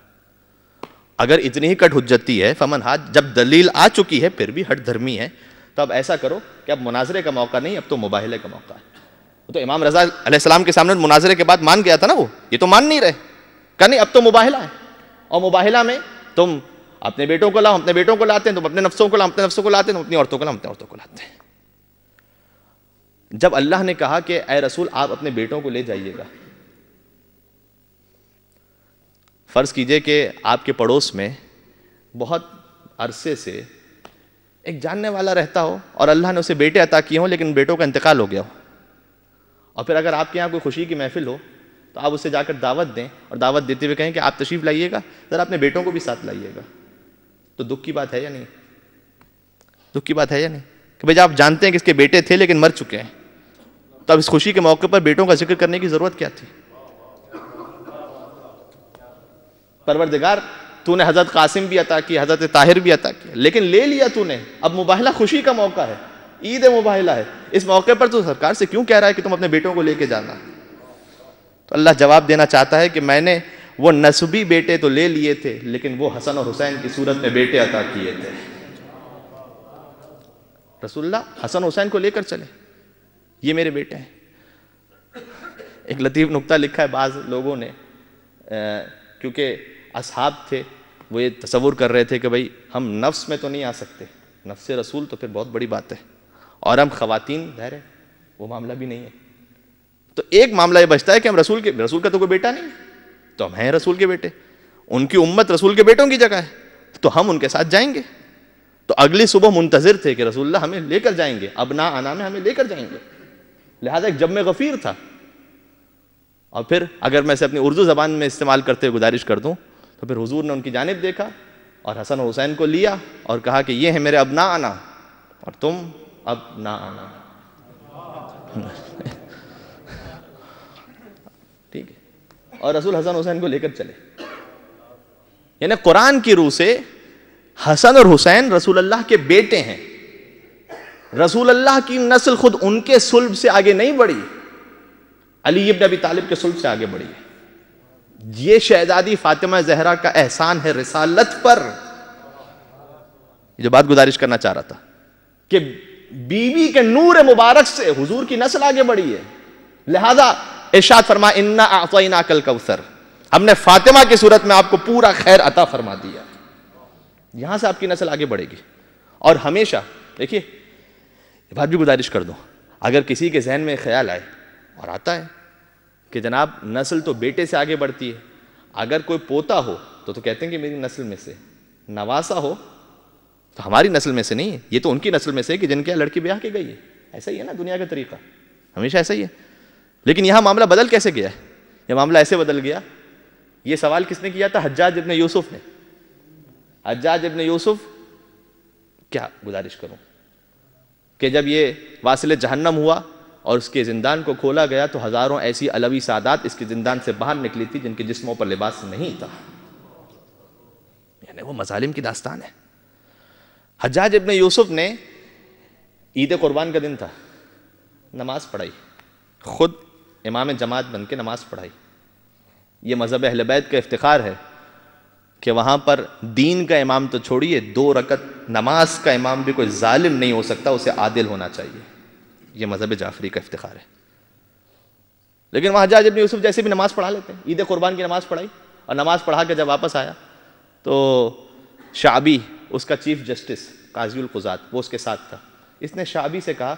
اگر اتنی ہی کٹ حجتی ہے فمن ہاتھ، جب دلیل آ چکی ہے پھر بھی ہٹ دھرمی ہے، تو اب ایسا کرو کہ اب مناظرے کا موقع نہیں، اب تو مباہلے کا موقع ہے. تو امام رضا علیہ السلام کے سامنے مناظرے کے بعد مان گیا تھا نا، وہ یہ تو مان نہیں رہے. کہا نہیں اب تو مباہلہ ہے، اور مباہلہ میں تم اپنے بیٹوں کو لاؤ، اپنے بیٹوں کو لاتے ہیں، تم اپنے نفسوں کو لاؤ، اپنے نفسوں کو لاتے ہیں، تم اپنی عورتوں کو لاؤ، اپنے عورتوں کو لاتے ہیں. جب اللہ نے کہا کہ اے رسول آپ اپنے بیٹوں کو لے جائیے گا، فرض کیجئے کہ آپ کے پڑوس میں بہت عرصے سے ایک جاننے والا رہتا ہو اور اللہ نے اسے بیٹے عطا کیے ہوں لیکن بیٹوں کا انتقال ہو گیا ہو، اور پھر اگر آپ کے یہاں کوئی خوشی کی محفل ہو تو آپ اسے جا کر دعوت دیں اور دعوت دیتے ہوئے کہیں کہ آپ تشریف لائیے گا، ذرا اپنے بیٹوں کو بھی ساتھ لائیے گا. تو دکھ کی بات ہے یا نہیں؟ دکھ کی بات ہے یا نہیں کہ بھئی آپ جانتے ہیں کہ اس کے بیٹے تھے لیکن مر چکے ہیں، تو اب اس خوشی کے موقع پر بیٹوں کا ذکر کرنے کی ضرورت کیا تھی؟ پروردگار تو نے حضرت قاسم بھی عطا کی، حضرت طاہر بھی عطا کی، لیکن لے لیا تو نے. اب مباہلہ خوشی کا موقع ہے، عید مباہلہ ہے، اس موقع پر تو سرکار سے کیوں کہہ رہا ہے کہ تم اپنے بیٹوں کو لے کے جانا؟ تو اللہ جواب دینا چاہتا ہے کہ میں نے وہ نسبی بیٹے تو لے لیے تھے لیکن وہ حسن اور حسین کی صورت میں بیٹے عطا کیے تھے. رسول اللہ حسن حسین کو لے کر چلے، یہ میرے بیٹے ہیں. ایک لطیف نکتہ لکھا ہے بعض لوگوں نے کیونکہ اصحاب تھے وہ یہ تصور کر رہے تھے کہ بھئی ہم نفس میں تو نہیں آ سکتے، نفس رسول تو پھر بہت بڑی بات ہے، اور ہم خواتین ظاہر ہے وہ معاملہ بھی نہیں ہے، تو ایک معاملہ یہ بچتا ہے کہ ہم رسول کا تو کوئی بیٹا نہیں ہے، تو ہم ہیں رسول کے بیٹے، ان کی امت رسول کے بیٹوں کی جگہ ہے، تو ہم ان کے ساتھ جائیں گے۔ تو اگلی صبح منتظر تھے کہ رسول اللہ ہمیں لے کر جائیں گے، ابنا انا میں ہمیں لے کر جائیں گے، لہذا ایک جم غفیر تھا۔ اور پھر اگر میں اسے اپنی اردو زبان میں استعمال کرتے ہوئے گزارش کر دوں تو پھر حضور نے ان کی جانب دیکھا اور حسن و حسین کو لیا اور کہا کہ یہ ہے میرے ابنا انا اور تم ابنا انا، ٹھیک ہے، اور رسول حسن حسین کو لے کر چلے۔ یعنی قرآن کی روح سے حسن اور حسین رسول اللہ کے بیٹے ہیں، رسول اللہ کی نسل خود ان کے صلب سے آگے نہیں بڑھی، علی ابن ابی طالب کے صلب سے آگے بڑھی ہے۔ یہ شہزادی فاطمہ زہرا کا احسان ہے رسالت پر، جو بات گزارش کرنا چاہ رہا تھا کہ بیوی کے نور مبارک سے حضور کی نسل آگے بڑھی ہے، لہذا ارشاد فرما انا اعطیناک الکوثر، ہم نے فاطمہ کی صورت میں آپ کو پورا خیر عطا فرما دیا، یہاں سے آپ کی نسل آگے بڑھے گی۔ اور ہمیشہ دیکھیے یہ بات بھی گزارش کر دوں، اگر کسی کے ذہن میں خیال آئے اور آتا ہے کہ جناب نسل تو بیٹے سے آگے بڑھتی ہے، اگر کوئی پوتا ہو تو کہتے ہیں کہ میری نسل میں سے، نواسا ہو تو ہماری نسل میں سے نہیں ہے، یہ تو ان کی نسل میں سے کہ جن کے لڑکی بیاہ کی گئی ہے، ایسا ہی ہے نا دنیا کا طریقہ، ہمیشہ ایسا ہی ہے۔ لیکن یہاں معاملہ بدل کیسے گیا ہے؟ یہ معاملہ ایسے بدل گیا، یہ سوال کس نے کیا تھا؟ حجاج ابن یوسف نے۔ حجاج ابن یوسف، کیا گزارش کروں کہ جب یہ واصل جہنم ہوا اور اس کے زندان کو کھولا گیا تو ہزاروں ایسی علوی سادات اس کے زندان سے باہر نکلی تھی جن کے جسموں پر لباس نہیں تھا، یعنی وہ مظالم کی داستان ہے۔ حجاج ابن یوسف نے عید قربان کا دن تھا، نماز پڑھائی، خود امام جماعت بن کے نماز پڑھائی۔ یہ مذہب اہل بیت کا افتخار ہے کہ وہاں پر دین کا امام تو چھوڑیے، 2 رکعت نماز کا امام بھی کوئی ظالم نہیں ہو سکتا، اسے عادل ہونا چاہیے، یہ مذہب جعفری کا افتخار ہے۔ لیکن وہاں حجاج ابن یوسف جیسے بھی نماز پڑھا لیتے ہیں، عید قربان کی نماز پڑھائی، اور نماز پڑھا کے جب واپس آیا تو شعبی اس کا چیف جسٹس قاضی القضات وہ اس کے ساتھ تھا، اس نے شعبی سے کہا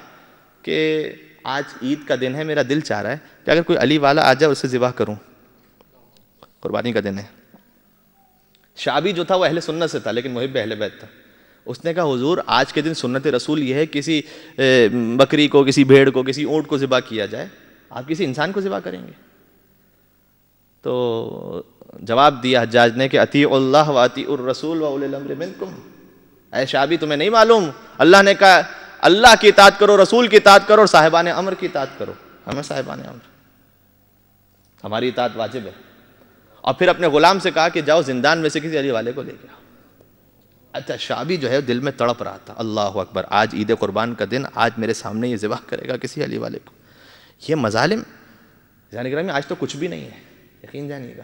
کہ آج عید کا دن ہے، میرا دل چاہ رہا ہے کہ اگر کوئی علی والا آ جائے اسے ذبح کروں، قربانی کا دن ہے۔ شعبی جو تھا وہ اہل سنت سے تھا لیکن محب اہل بیت تھا، اس نے کہا حضور آج کے دن سنت رسول یہ ہے کسی بکری کو، کسی بھیڑ کو، کسی اونٹ کو ذبح کیا جائے، آپ کسی انسان کو ذبح کریں گے؟ تو جواب دیا حجاج نے کہ اطیعوا اللہ واطیعوا الرسول واولی الامر منکم، اے شعبی تمہیں نہیں معلوم اللہ نے کہا اللہ کی اطاعت کرو، رسول کی اطاعت کرو، اور صاحبان امر کی اطاعت کرو، ہمیں صاحبان امر، ہماری اطاعت واجب ہے۔ اور پھر اپنے غلام سے کہا کہ جاؤ زندان میں سے کسی علی والے کو لے کے آؤ۔ اچھا شعبی جو ہے دل میں تڑپ رہا تھا، اللہ اکبر، آج عید قربان کا دن، آج میرے سامنے یہ ذبح کرے گا کسی علی والے کو، یہ مظالم جان گرامی آج تو کچھ بھی نہیں ہے، یقین جانیے گا۔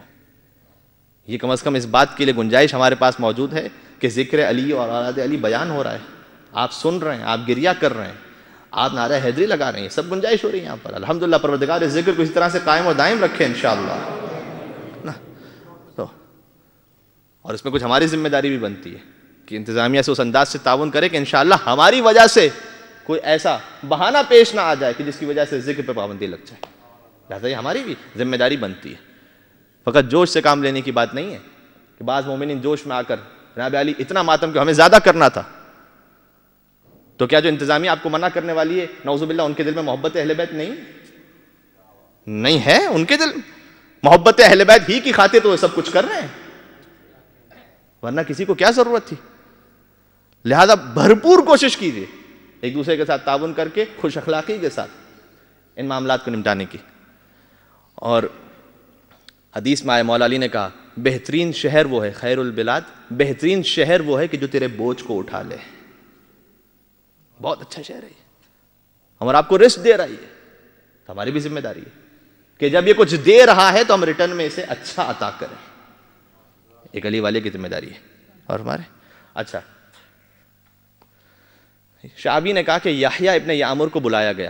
یہ کم از کم اس بات کے لیے گنجائش ہمارے پاس موجود ہے کہ ذکر علی اور اولاد علی بیان ہو رہا ہے، آپ سن رہے ہیں، آپ گریہ کر رہے ہیں، آپ نعرہ حیدری لگا رہے ہیں، سب گنجائش ہو رہی ہے یہاں پر۔ الحمدللہ پروردگار اس ذکر کو اسی طرح سے قائم و دائم رکھے انشاءاللہ، اور اس میں کچھ ہماری ذمہ داری بھی بنتی ہے کہ انتظامیہ سے اس انداز سے تعاون کرے کہ انشاءاللہ ہماری وجہ سے کوئی ایسا بہانہ پیش نہ آ جائے کہ جس کی وجہ سے ذکر پہ پابندی لگ جائے، لہٰذا یہ ہماری بھی ذمہ داری بنتی ہے۔ فقط جوش سے کام لینے کی بات نہیں ہے کہ بعض مومنین جوش میں آ کر جناب علی اتنا ماتم کہ ہمیں زیادہ کرنا تھا، تو کیا جو انتظامیہ آپ کو منع کرنے والی ہے نعوذ باللہ ان کے دل میں محبت اہل بیت نہیں ہے؟ ان کے دل محبت اہل بیت ہی کی خاطر تو وہ سب کچھ کر رہے ہیں، ورنہ کسی کو کیا ضرورت تھی؟ لہذا بھرپور کوشش کیجیے ایک دوسرے کے ساتھ تعاون کر کے خوش اخلاقی کے ساتھ ان معاملات کو نمٹانے کی۔ اور حدیث میں آئے مولا علی نے کہا بہترین شہر وہ ہے، خیر البلاد، بہترین شہر وہ ہے کہ جو تیرے بوجھ کو اٹھا لے، بہت اچھا شہر ہے یہ، ہمارا آپ کو رزق دے رہا ہے، تو ہماری بھی ذمہ داری ہے کہ جب یہ کچھ دے رہا ہے تو ہم ریٹرن میں اسے اچھا عطا کریں، ایک علی والے کی ذمہ داری ہے۔ اور ہمارے اچھا شعبی نے کہا کہ یحییٰ ابن یعمر کو بلایا گیا،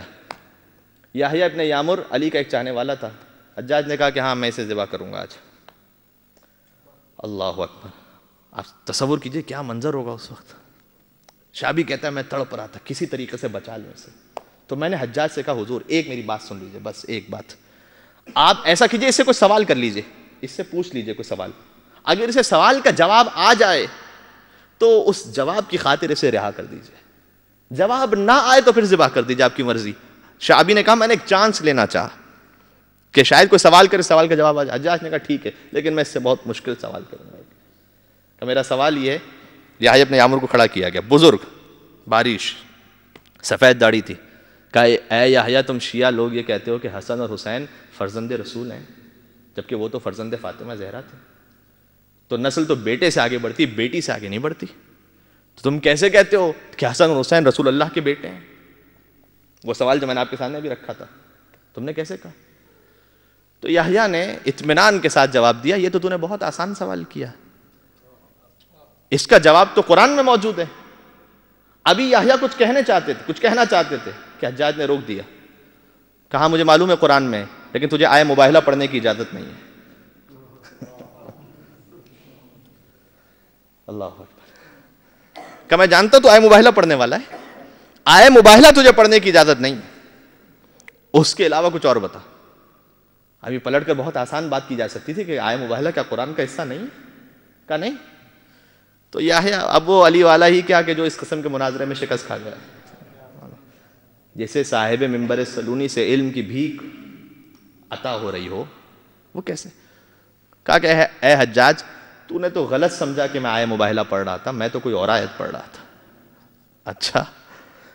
یحییٰ ابن یعمر علی کا ایک چاہنے والا تھا، حجاج نے کہا کہ ہاں میں اسے ذبح کروں گا آج، اللہ اکبر. آپ تصور کیجئے کیا منظر ہوگا اس وقت. شعبی کہتا ہے میں تڑپ رہا تھا کسی طریقے سے بچا لوں اسے. تو میں نے حجاج سے کہا حضور ایک میری بات سن لیجئے, بس ایک بات. آپ ایسا کیجئے اس سے کوئی سوال کر لیجئے, اس سے پوچھ لیجئے کوئی سوال. اگر اسے سوال کا جواب آ جائے تو اس جواب کی خاطر اسے رہا کر دیجئے, جواب نہ آئے تو پھر ذبح کر دیجئے, آپ کی مرضی. شعبی نے کہا میں نے ایک چانس لینا چاہا کہ شاید کوئی سوال کرے, سوال کا جواب آ جائے. حجاج نے کہا ٹھیک ہے, لیکن میں اس سے بہت مشکل سوال کروں گا. کہ میرا سوال یہ ہے, یحییٰ ابن یعمر کو کھڑا کیا گیا, بزرگ, بارش, سفید داڑھی تھی. کہا اے یحییٰ تم شیعہ لوگ یہ کہتے ہو کہ حسن اور حسین فرزند رسول ہیں, جبکہ وہ تو فرزند فاطمہ زہرا تھے. تو نسل تو بیٹے سے آگے بڑھتی, بیٹی سے آگے نہیں بڑھتی. تو تم کیسے کہتے ہو کہ حسن اور حسین رسول اللہ کے بیٹے ہیں؟ وہ سوال جو میں نے آپ کے سامنے بھی رکھا تھا, تم نے کیسے کہا؟ تو یحییٰ نے اطمینان کے ساتھ جواب دیا, یہ تو نے بہت آسان سوال کیا, اس کا جواب تو قرآن میں موجود ہے. ابھی یحییٰ کچھ کہنے چاہتے تھے, کچھ کہنا چاہتے تھے کہ حجاج نے روک دیا. کہا مجھے معلوم ہے قرآن میں, لیکن تجھے آیہ مباہلہ پڑھنے کی اجازت نہیں ہے. اللہ اکبر. کہ میں جانتا تو آیہ مباہلہ پڑھنے والا ہے, آیہ مباہلہ تجھے پڑھنے کی اجازت نہیں, اس کے علاوہ کچھ اور بتا. ابھی پلٹ کر بہت آسان بات کی جا سکتی تھی کہ آیہ مباہلہ کیا قرآن کا حصہ نہیں؟ کہا نہیں. تو یحییٰ اب وہ علی والا ہی کیا کہ جو اس قسم کے مناظرے میں شکست کھا گیا, جیسے صاحب منبر سلونی سے علم کی بھیک عطا ہو رہی ہو, وہ کیسے؟ کہا کہ اے حجاج تو نے تو غلط سمجھا کہ میں آیہ مباہلہ پڑھ رہا تھا, میں تو کوئی اور آیت پڑھ رہا تھا. اچھا,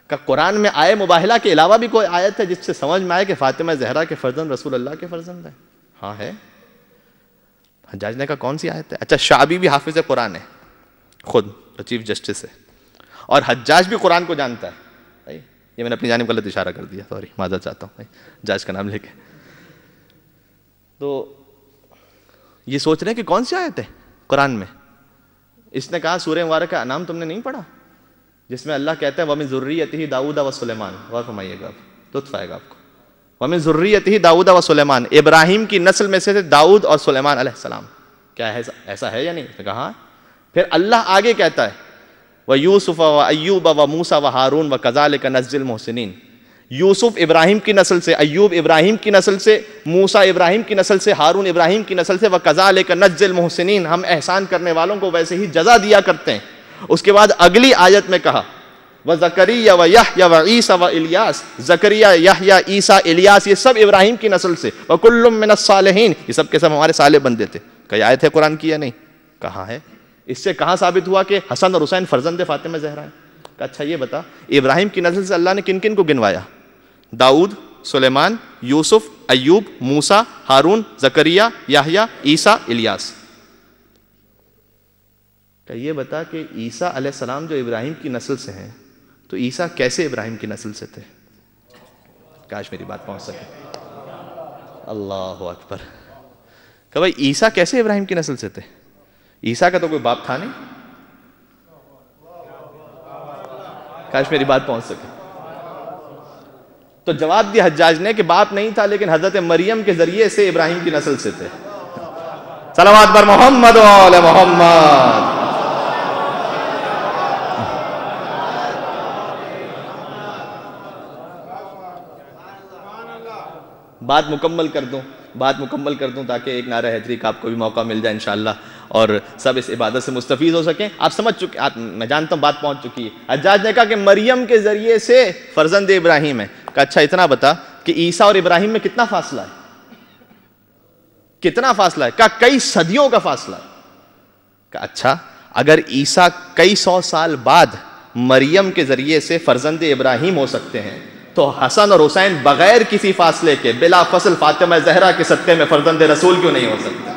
کہ قرآن میں آیہ مباہلہ کے علاوہ بھی کوئی آیت ہے جس سے سمجھ میں آئے کہ فاطمہ زہرا کے فرزند رسول اللہ کے فرزند ہیں؟ ہاں ہے. حجاج نے کہا کون سی آیت ہے؟ اچھا, شعبی بھی حافظ قرآن ہے خود, چیف جسٹس ہے, اور حجاج بھی قرآن کو جانتا ہے. یہ میں نے اپنی جانب غلط اشارہ کر دیا, سوری, معذرت چاہتا ہوں حجاج کا نام لے کے. تو یہ سوچ رہے ہیں کہ کون سی آیت ہے قرآن میں. اس نے کہا سورہ مبارکہ انعام تم نے نہیں پڑھا, جس میں اللہ کہتا ہے وَمِن ذُرِّيَّتِهِ داؤد و سلیمان. غور فرمائیے گا, لطف آئے گا آپ کو. وَمِن ذُرِّيَّتِهِ داؤد و سلیمان, ابراہیم کی نسل میں سے تھے داؤد اور سلیمان علیہ السلام. کیا ہے ایسا ہے یا نہیں؟ اس نے کہا. پھر اللہ آگے کہتا ہے وَيُوسُفَ وَأَيُّوبَ وَمُوسَى وَهَارُونَ وَكَذَلِكَ نَجْزِي الْمُحْسِنِينَ. یوسف ابراہیم کی نسل سے, ایوب ابراہیم کی نسل سے, موسیٰ ابراہیم کی نسل سے, ہارون ابراہیم کی نسل سے, وَكَذَلِكَ نَجْزِي الْمُحْسِنِينَ, ہم احسان کرنے والوں کو ویسے ہی جزا دیا کرتے ہیں. اس کے بعد اگلی آیت میں کہا وَزَكَرِيَّا وَيَحْيَا وَعِيسَى وَإِلْيَاسَ. زکریا, یحییٰ, عیسیٰ, الیاس, یہ سب ابراہیم کی نسل سے. وَكُلٌّ مِّنَ الصَّالِحِينَ, یہ سب کے سب ہمارے صالح بندے تھے. کہ آیت ہے قرآن کی یا نہیں؟ کہاں ہے؟ اس سے کہاں ثابت ہوا کہ حسن اور حسین فرزند فاطمہ زہرا ہیں؟ کہ اچھا یہ بتا ابراہیم کی نسل سے اللہ نے کن کن کو گنوایا؟ داؤد, سلیمان, یوسف, ایوب, موسیٰ, ہارون, زکریا, یحییٰ, عیسیٰ, الیاس. کہ یہ بتا کہ عیسیٰ علیہ السلام جو ابراہیم کی نسل سے ہیں, تو عیسیٰ کیسے ابراہیم کی نسل سے تھے؟ کاش میری بات پہنچ سکے. اللہ اکبر. کہ بھائی عیسیٰ کیسے ابراہیم کی نسل سے تھے؟ عیسیٰ کا تو کوئی باپ تھا نہیں. کاش میری بات پہنچ سکے. تو جواب دیا حجاج نے کہ باپ نہیں تھا, لیکن حضرت مریم کے ذریعے سے ابراہیم کی نسل سے تھے. صلوات بر محمد و آل محمد. بات مکمل کر دوں تاکہ ایک نعرہ حیدری کا آپ کو بھی موقع مل جائے انشاءاللہ, اور سب اس عبادت سے مستفید ہو سکیں. آپ سمجھ چکے, میں جانتا ہوں بات پہنچ چکی ہے. حجاج نے کہا کہ مریم کے ذریعے سے فرزند ابراہیم ہے. کہ اچھا اتنا بتا کہ عیسیٰ اور ابراہیم میں کتنا فاصلہ ہے؟ کتنا فاصلہ ہے؟ کہا کئی صدیوں کا فاصلہ ہے. کہ اچھا اگر عیسیٰ کئی سو سال بعد مریم کے ذریعے سے فرزند ابراہیم ہو سکتے ہیں, تو حسن اور حسین بغیر کسی فاصلے کے بلا فصل فاطمہ زہرا کے صدقے میں فرزند رسول کیوں نہیں ہو سکتے؟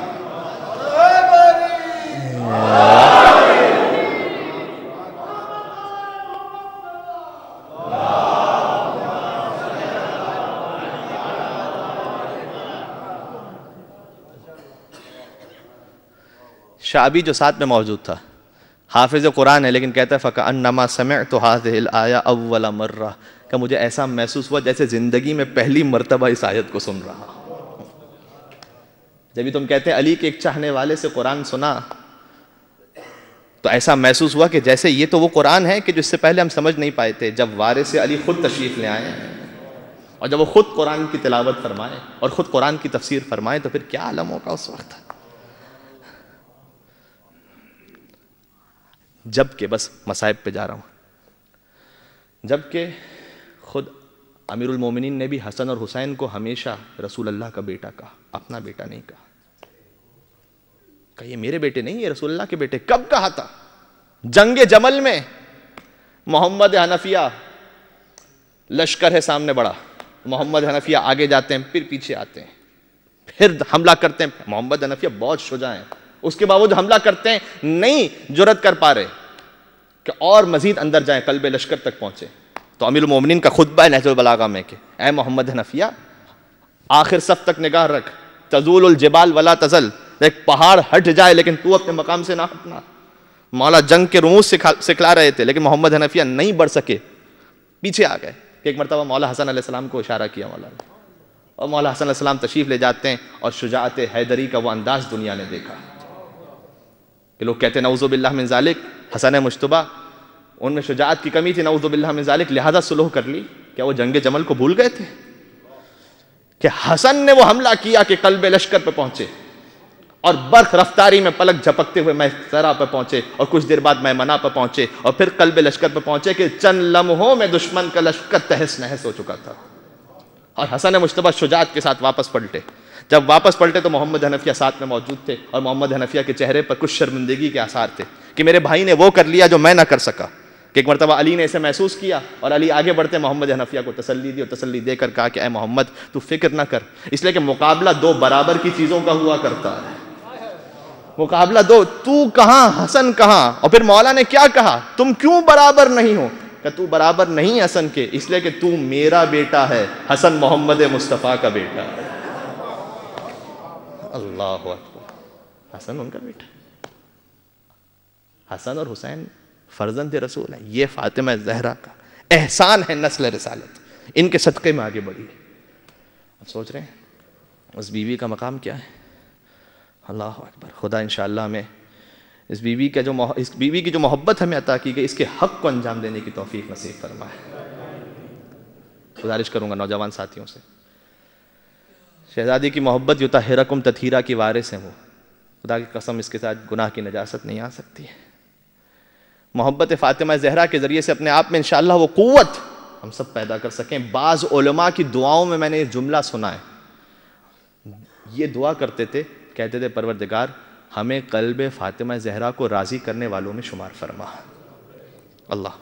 شعبی جو ساتھ میں موجود تھا, حافظ قرآن ہے, لیکن کہتا ہے فَكَأَنَّمَا سَمِعْتُ هَذِهِ الْآيَةَ أَوَّلَ مَرَّةٍ, کہ مجھے ایسا محسوس ہوا جیسے زندگی میں پہلی مرتبہ اس آیت کو سن رہا. جب بھی تم کہتے ہیں علی کے ایک چاہنے والے سے قرآن سنا, تو ایسا محسوس ہوا کہ جیسے یہ تو وہ قرآن ہے کہ جو اس سے پہلے ہم سمجھ نہیں پائے تھے. جب وارث علی خود تشریف لے آئے اور جب وہ خود قرآن کی تلاوت فرمائے اور خود قرآن کی تفسیر فرمائے تو پھر کیا عالم ہوگا اس وقت. جب کہ بس مصائب پہ جا رہا ہوں. جب کہ خود امیر المومنین نے بھی حسن اور حسین کو ہمیشہ رسول اللہ کا بیٹا کہا, اپنا بیٹا نہیں کہا. کہ یہ میرے بیٹے نہیں, یہ رسول اللہ کے بیٹے. کب کہا تھا؟ جنگ جمل میں. محمد حنفیہ لشکر ہے سامنے بڑا, محمد حنفیہ آگے جاتے ہیں, پھر پیچھے آتے ہیں, پھر حملہ کرتے ہیں. محمد حنفیہ بہت شجاع ہیں, اس کے باوجود حملہ کرتے ہیں, نہیں جرأت کر پا رہے کہ اور مزید اندر جائیں, قلب لشکر تک پہنچے. تو امیر المومنین کا خطبہ ہے نہج البلاغہ میں کہ اے محمد حنفیہ آخر صف تک نگاہ رکھ, تزول الجبال ولا تزل, ایک پہاڑ ہٹ جائے لیکن تو اپنے مقام سے نہ ہٹنا. مولا جنگ کے رموز سکھلا رہے تھے لیکن محمد حنفیہ نہیں بڑھ سکے, پیچھے آ گئے. کہ ایک مرتبہ مولا حسن علیہ السلام کو اشارہ کیا مولا نے, اور مولا حسن علیہ السلام تشریف لے جاتے ہیں اور شجاعت حیدری کا وہ انداز دنیا نے دیکھا کہ لوگ کہتے ہیں نعوذ باللہ من ذالک, حسن مجتبیٰ ان میں شجاعت کی کمی تھی, نعوذ باللہ من ذالک, لہذا صلح کر لی. کیا وہ جنگ جمل کو بھول گئے تھے کہ حسن نے وہ حملہ کیا کہ قلب لشکر پہ پہنچے اور برق رفتاری میں پلک جھپکتے ہوئے میسرہ پہ پہنچے اور کچھ دیر بعد میمنہ پہ پہنچے اور پھر قلب لشکر پہ پہنچے کہ چند لمحوں میں دشمن کا لشکر تہس نہس ہو چکا تھا. اور حسن مجتبیٰ شجاعت کے ساتھ واپس پلٹے. جب واپس پلٹے تو محمد حنفیہ ساتھ میں موجود تھے اور محمد حنفیہ کے چہرے پر کچھ شرمندگی کے آثار تھے کہ میرے بھائی نے وہ کر لیا جو میں نہ کر سکا. کہ ایک مرتبہ علی نے اسے محسوس کیا اور علی آگے بڑھتے محمد حنفیہ کو تسلی دی اور تسلی دے کر کہا کہ اے محمد تو فکر نہ کر, اس لیے کہ مقابلہ دو برابر کی چیزوں کا ہوا کرتا ہے. مقابلہ دو, تو کہاں حسن کہاں. اور پھر مولا نے کیا کہا, تم کیوں برابر نہیں ہو؟ کہ تو برابر نہیں حسن کے, اس لیے کہ تو میرا بیٹا ہے, حسن محمد مصطفیٰ کا بیٹا ہے. اللہ اکبر, حسن ان کا بیٹا. حسن اور حسین فرزند رسول ہیں. یہ فاطمہ زہرا کا احسان ہے نسل رسالت, ان کے صدقے میں آگے بڑھی. اب سوچ رہے ہیں اس بیوی کا مقام کیا ہے. اللہ اکبر. خدا انشاءاللہ ہمیں اس بیوی کی جو محبت ہمیں عطا کی گئی, اس کے حق کو انجام دینے کی توفیق نصیب فرمائے. گزارش کروں گا نوجوان ساتھیوں سے, شہزادی کی محبت یطہرکم تطہیرا کی وارث ہیں وہ. خدا کی قسم اس کے ساتھ گناہ کی نجاست نہیں آ سکتی ہے. محبت فاطمہ زہرا کے ذریعے سے اپنے آپ میں انشاءاللہ وہ قوت ہم سب پیدا کر سکیں. بعض علماء کی دعاؤں میں نے یہ جملہ سنا ہے, یہ دعا کرتے تھے, کہتے تھے پروردگار ہمیں قلب فاطمہ زہرا کو راضی کرنے والوں میں شمار فرما. اللہ,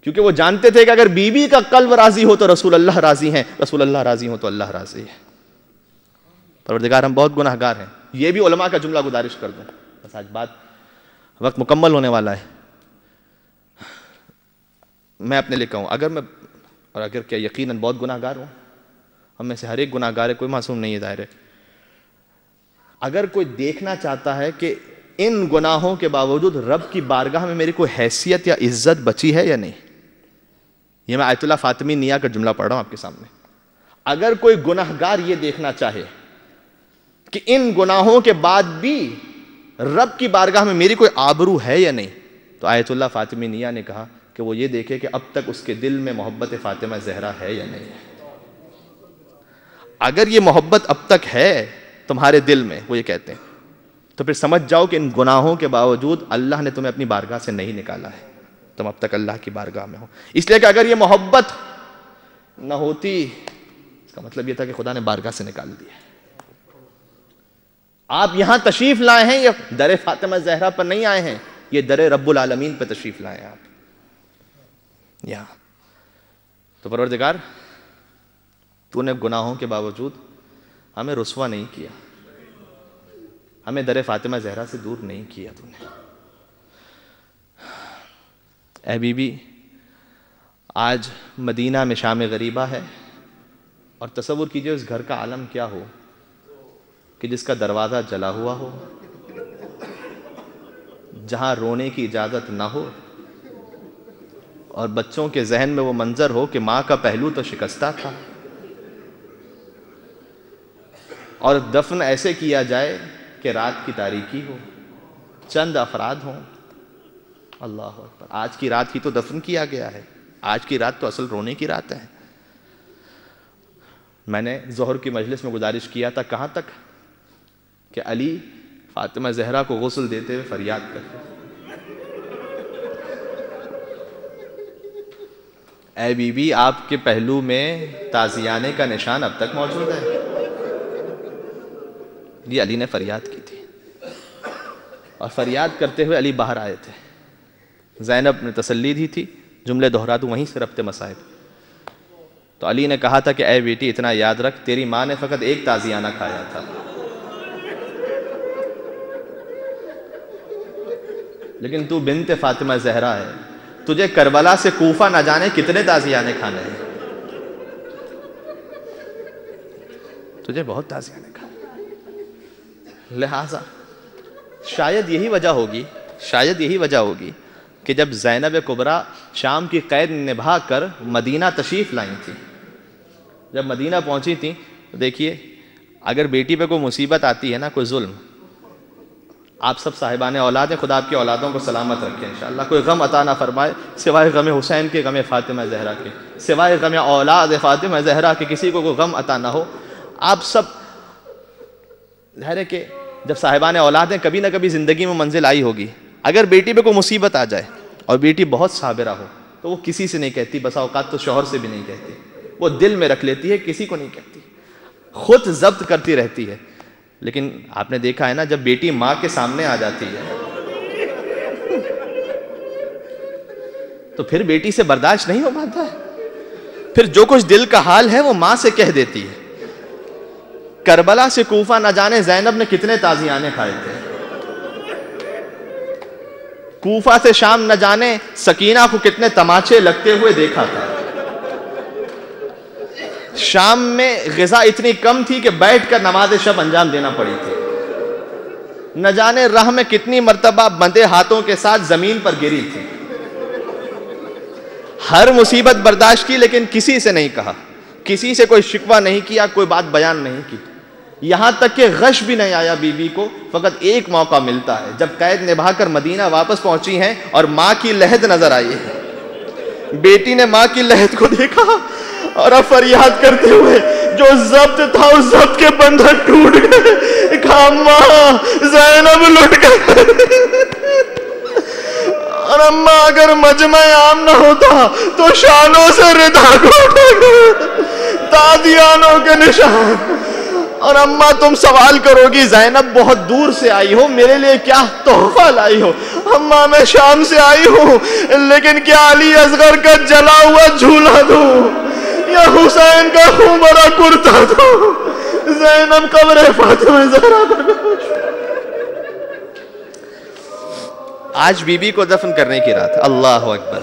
کیونکہ وہ جانتے تھے کہ اگر بیوی کا قلب راضی ہو تو رسول اللہ راضی ہیں, رسول اللہ راضی ہو تو اللہ راضی ہے. پروردگار ہم بہت گناہ گار ہیں. یہ بھی علماء کا جملہ گزارش کر دوں, بس آج وقت مکمل ہونے والا ہے. میں اپنے لے کہوں, اگر کیا یقیناً بہت گناہ گار ہوں, ہم میں سے ہر ایک گناہ گار ہے, کوئی معصوم نہیں ہے ظاہر ہے. اگر کوئی دیکھنا چاہتا ہے کہ ان گناہوں کے باوجود رب کی بارگاہ میں میری کوئی حیثیت یا عزت بچی ہے یا نہیں, یہ میں آیت اللہ فاطمی نیا کا جملہ پڑھ رہا ہوں آپ کے سامنے. اگر کوئی گناہ گار یہ دیکھنا چاہے کہ ان گناہوں کے بعد بھی رب کی بارگاہ میں میری کوئی آبرو ہے یا نہیں, تو آیت اللہ فاطمی نیا نے کہا کہ وہ یہ دیکھے کہ اب تک اس کے دل میں محبت فاطمہ زہرا ہے یا نہیں. اگر یہ محبت اب تک ہے تمہارے دل میں, وہ یہ کہتے ہیں, تو پھر سمجھ جاؤ کہ ان گناہوں کے باوجود اللہ نے تمہیں اپنی بارگاہ سے نہیں نکالا ہے, تم اب تک اللہ کی بارگاہ میں ہو. اس لیے کہ اگر یہ محبت نہ ہوتی, اس کا مطلب یہ تھا کہ خدا نے بارگاہ سے نکال دیا. آپ یہاں تشریف لائے ہیں, یہ در فاطمہ زہرا پر نہیں آئے ہیں, یہ در رب العالمین پہ تشریف لائے ہیں آپ یہاں. تو پروردگار تو نے گناہوں کے باوجود ہمیں رسوا نہیں کیا, ہمیں در فاطمہ زہرا سے دور نہیں کیا تو نے. اے بی بی, آج مدینہ میں شام غریبہ ہے, اور تصور کیجئے اس گھر کا عالم کیا ہو کہ جس کا دروازہ جلا ہوا ہو, جہاں رونے کی اجازت نہ ہو, اور بچوں کے ذہن میں وہ منظر ہو کہ ماں کا پہلو تو شکستہ تھا, اور دفن ایسے کیا جائے کہ رات کی تاریکی ہو. چند افراد ہوں. اللہ اکبر. آج کی رات ہی تو دفن کیا گیا ہے, آج کی رات تو اصل رونے کی رات ہے. میں نے ظہر کی مجلس میں گزارش کیا تھا, کہاں تک کہ علی فاطمہ زہرا کو غسل دیتے ہوئے فریاد کرتے, اے بی بی آپ کے پہلو میں تازیانے کا نشان اب تک موجود ہے. یہ علی نے فریاد کی تھی, اور فریاد کرتے ہوئے علی باہر آئے تھے. زینب نے تسلی دی تھی, جملے دہرا دوں وہیں سے ربط مصائب. تو علی نے کہا تھا کہ اے بیٹی اتنا یاد رکھ, تیری ماں نے فقط ایک تازیانہ کھایا تھا, لیکن تو بنت فاطمہ زہرا ہے, تجھے کربلا سے کوفہ نہ جانے کتنے تازیانے کھانے ہیں, تجھے بہت تازیانے کھانے. لہٰذا شاید یہی وجہ ہوگی کہ جب زینب کبریٰ شام کی قید نبھا کر مدینہ تشریف لائیں تھیں, جب مدینہ پہنچی تھیں, تو دیکھیے اگر بیٹی پہ کوئی مصیبت آتی ہے نا, کوئی ظلم, آپ سب صاحبان اولاد ہیں, خدا آپ کی اولادوں کو سلامت رکھیں انشاءاللہ, کوئی غم عطا نہ فرمائے سوائے غم حسین کے, غم فاطمہ زہرا کے, سوائے غم اولاد فاطمہ زہرا کے کسی کو کوئی غم عطا نہ ہو. آپ سب ظاہر ہے کہ جب صاحبان اولاد ہیں کبھی نہ کبھی زندگی میں منزل آئی ہوگی. اگر بیٹی پہ کوئی مصیبت آ جائے اور بیٹی بہت صابرہ ہو تو وہ کسی سے نہیں کہتی, بسا اوقات تو شوہر سے بھی نہیں کہتی, وہ دل میں رکھ لیتی ہے, کسی کو نہیں کہتی, خود ضبط کرتی رہتی ہے. لیکن آپ نے دیکھا ہے نا, جب بیٹی ماں کے سامنے آ جاتی ہے تو پھر بیٹی سے برداشت نہیں ہو پاتا ہے, پھر جو کچھ دل کا حال ہے وہ ماں سے کہہ دیتی ہے. کربلا سے کوفہ نہ جانے زینب نے کتنے تازیانے کھائے تھے, کوفہ سے شام نہ جانے سکینہ کو کتنے تماچے لگتے ہوئے دیکھا تھا. شام میں غذا اتنی کم تھی کہ بیٹھ کر نماز شب انجام دینا پڑی تھی. نہ جانے راہ میں کتنی مرتبہ بندھے ہاتھوں کے ساتھ زمین پر گری تھی. ہر مصیبت برداشت کی, لیکن کسی سے نہیں کہا, کسی سے کوئی شکوہ نہیں کیا, کوئی بات بیان نہیں کی. یہاں تک کہ غش بھی نہیں آیا بی بی کو. فقط ایک موقع ملتا ہے جب قید نبھا کر مدینہ واپس پہنچی ہیں اور ماں کی لحد نظر آئی ہے. بیٹی نے ماں کی لحد کو دیکھا اور اب فریاد کرتے ہوئے جو ضبط تھا اس ضبط کے بندھن ٹوٹ گئے. کہا ماں زینب لٹ گئے. اور اماں اگر مجمع عام نہ ہوتا تو شانوں سے ردا کو تازیانوں کے نشان. اور اماں تم سوال کرو گی زینب بہت دور سے آئی ہو, میرے لیے کیا تحفہ لائی ہو؟ اماں میں شام سے آئی ہوں, لیکن کیا علی اصغر کا جلا ہوا جھولا دوں یا حسین کا خون بھرا کرتا دوں؟ زینب قبر فاطمہ زہرا پر. آج بی بی کو دفن کرنے کی رات. اللہ اکبر.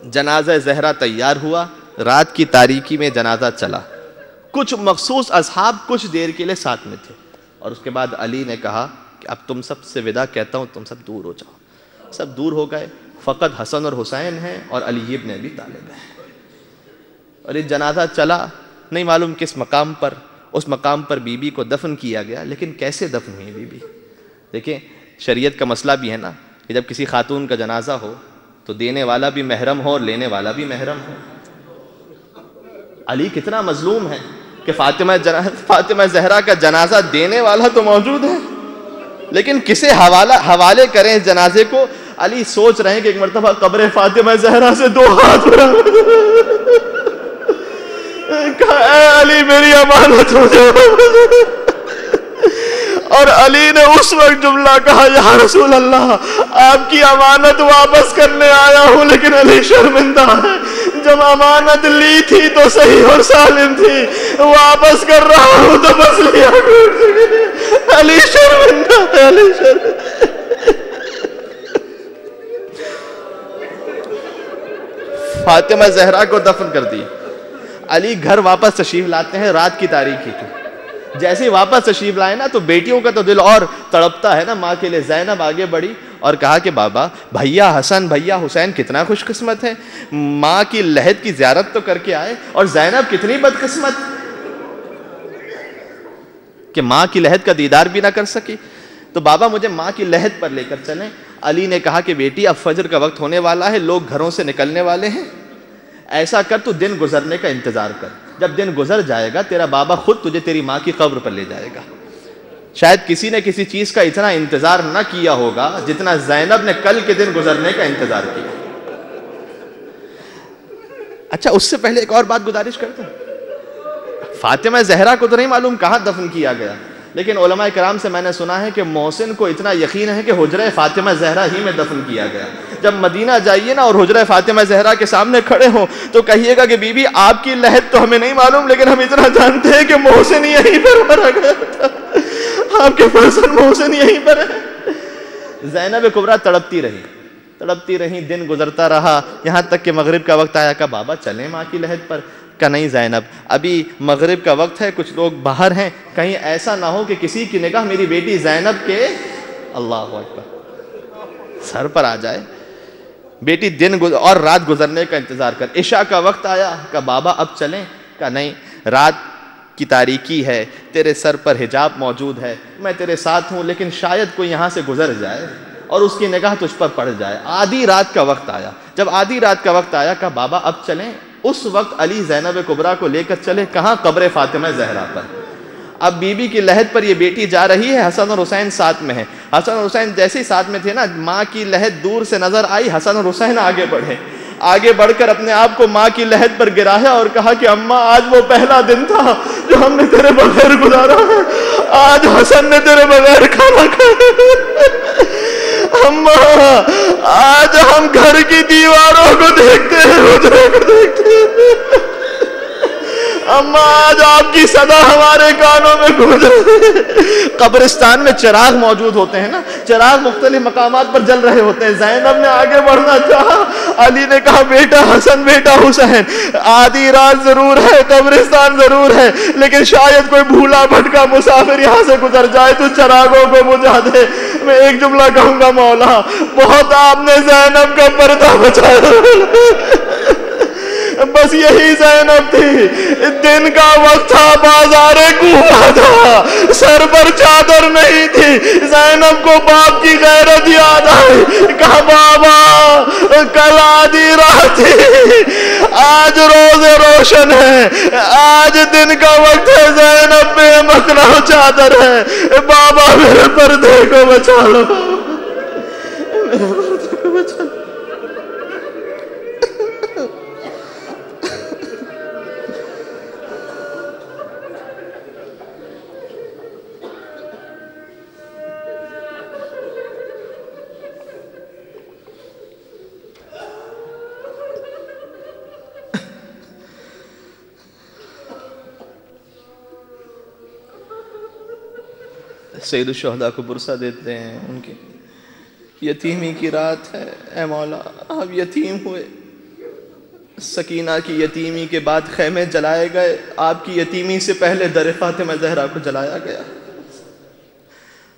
جنازہ زہرا تیار ہوا, رات کی تاریکی میں جنازہ چلا. کچھ مخصوص اصحاب کچھ دیر کے لیے ساتھ میں تھے, اور اس کے بعد علی نے کہا کہ اب تم سب سے ودا کہتا ہوں, تم سب دور ہو جاؤ. سب دور ہو گئے, فقط حسن اور حسین ہیں اور علی ابن ابی طالب ہیں. اور یہ جنازہ چلا, نہیں معلوم کس مقام پر, اس مقام پر بی بی کو دفن کیا گیا. لیکن کیسے دفن ہوئی بی بی؟ دیکھیں شریعت کا مسئلہ بھی ہے نا کہ جب کسی خاتون کا جنازہ ہو تو دینے والا بھی محرم ہو اور لینے والا بھی محرم ہو. علی کتنا مظلوم ہے کہ فاطمہ زہرا کا جنازہ دینے والا تو موجود ہے, لیکن کسے حوالے کریں اس جنازے کو؟ علی سوچ رہے ہیں کہ ایک مرتبہ قبر فاطمہ زہرا سے 2 ہاتھ کہا اے علی میری امانت ہو جائے. اور علی نے اس وقت جملہ کہا یا رسول اللہ آپ کی امانت واپس کرنے آیا ہوں, لیکن علی شرمندہ ہے. جب امانت لی تھی تو صحیح اور سالم تھی, واپس کر رہا ہوں تو بس لیا. علی شرمندہ ہے, علی شرمندہ. فاطمہ زہرا کو دفن کر دی. علی گھر واپس تشریف لاتے ہیں, رات کی تاریخی تھی. جیسے ہی واپس تشریف لائے نا تو بیٹیوں کا تو دل اور تڑپتا ہے نا ماں کے لیے. زینب آگے بڑھی اور کہا کہ بابا بھیا حسن بھیا حسین کتنا خوش قسمت ہے, ماں کی لحد کی زیارت تو کر کے آئے, اور زینب کتنی بدقسمت کہ ماں کی لحد کا دیدار بھی نہ کر سکی. تو بابا مجھے ماں کی لحد پر لے کر چلیں۔ علی نے کہا کہ بیٹی اب فجر کا وقت ہونے والا ہے، لوگ گھروں سے نکلنے والے ہیں، ایسا کر تو دن گزرنے کا انتظار کر، جب دن گزر جائے گا تیرا بابا خود تجھے تیری ماں کی قبر پر لے جائے گا۔ شاید کسی نے کسی چیز کا اتنا انتظار نہ کیا ہوگا جتنا زینب نے کل کے دن گزرنے کا انتظار کیا۔ اچھا اس سے پہلے ایک اور بات گزارش کرتا ہوں، فاطمہ زہرا کو تو نہیں معلوم کہاں دفن کیا گیا، لیکن علماء کرام سے میں نے سنا ہے کہ محسن کو اتنا یقین ہے کہ حجرہ فاطمہ زہرا ہی میں دفن کیا گیا۔ جب مدینہ جائیے نا اور حجرہ فاطمہ زہرا کے سامنے کھڑے ہوں تو کہیے گا کہ بی بی آپ کی لحد تو ہمیں نہیں معلوم، لیکن ہم اتنا جانتے ہیں کہ محسن یہیں پر مرا گیا تھا، آپ کے فرزند محسن یہیں پر ہے۔ زینب کبریٰ تڑپتی رہی، دن گزرتا رہا، یہاں تک کہ مغرب کا وقت آیا۔ کہا بابا چلیں ماں کی لحد پر؟ کہ نہیں زینب، ابھی مغرب کا وقت ہے، کچھ لوگ باہر ہیں، کہیں ایسا نہ ہو کہ کسی کی نگاہ میری بیٹی زینب کے اللہ اکبر سر پر آ جائے۔ بیٹی اور رات گزرنے کا انتظار کر۔ عشاء کا وقت آیا، کہا بابا اب چلیں؟ کہا نہیں، رات کی تاریکی ہے، تیرے سر پر حجاب موجود ہے، میں تیرے ساتھ ہوں، لیکن شاید کوئی یہاں سے گزر جائے اور اس کی نگاہ تجھ پر پڑ جائے۔ آدھی رات کا وقت آیا، جب آدھی رات کا وقت آیا کہا بابا اب چلیں؟ اس وقت علی زینب کبریٰ کو لے کر چلے، کہاں؟ قبر فاطمہ زہرا پر۔ اب بی بی کی لحد پر یہ بیٹی جا رہی ہے، حسن اور حسین ساتھ میں ہیں۔ حسن اور حسین جیسے ہی ساتھ میں تھے نا، ماں کی لحد دور سے نظر آئی، حسن اور حسین آگے بڑھ کر اپنے آپ کو ماں کی لحد پر گرایا اور کہا کہ اماں آج وہ پہلا دن تھا جو ہم نے تیرے بغیر گزارا ہے، آج حسن نے تیرے بغیر کھانا کھایا، اماں آج ہم گھر کی دیواروں کو دیکھتے ہیں، حجرے کو دیکھتے ہیں، اماں آج آپ کی صدا ہمارے کانوں میں گونج رہی ہے۔ قبرستان میں چراغ موجود ہوتے ہیں نا، چراغ مختلف مقامات پر جل رہے ہوتے ہیں۔ زینب نے آگے بڑھنا چاہا، علی نے کہا بیٹا حسن بیٹا حسین، آدھی رات ضرور ہے، قبرستان ضرور ہے، لیکن شاید کوئی بھولا بھٹکا مسافر یہاں سے گزر جائے تو چراغوں کو بجھا دے۔ میں ایک جملہ کہوں گا مولا، بہت آپ نے زینب کا پردہ بچایا، بس یہی زینب تھی۔ دن کا وقت تھا، بازار کوفہ تھا، سر پر چادر نہیں تھی، زینب کو باپ کی غیرت یاد آئی، کہا بابا کل آدھی رات تھی، آج روز روشن ہے، آج دن کا وقت ہے، زینب بے مکنا چادر ہے، بابا میرے پردے کو بچا لو، میرے پردے کو بچا لو۔ سید الشہداء کو برسہ دیتے ہیں، ان کی یتیمی کی رات ہے، اے مولا آپ یتیم ہوئے، سکینہ کی یتیمی کے بعد خیمے جلائے گئے، آپ کی یتیمی سے پہلے در فاطمہ زہرا کو جلایا گیا۔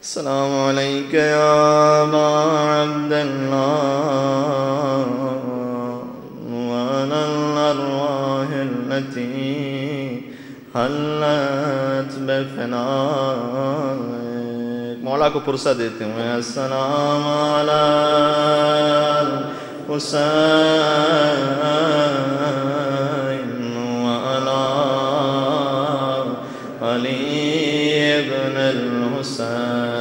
السلام علیکہ یا ابا عبداللہ وعلی الارواح التي حلت بفنائک۔ مولا کو پرسہ دیتے ہوئے السلام علی الحسین وعلی علی ابن الحسین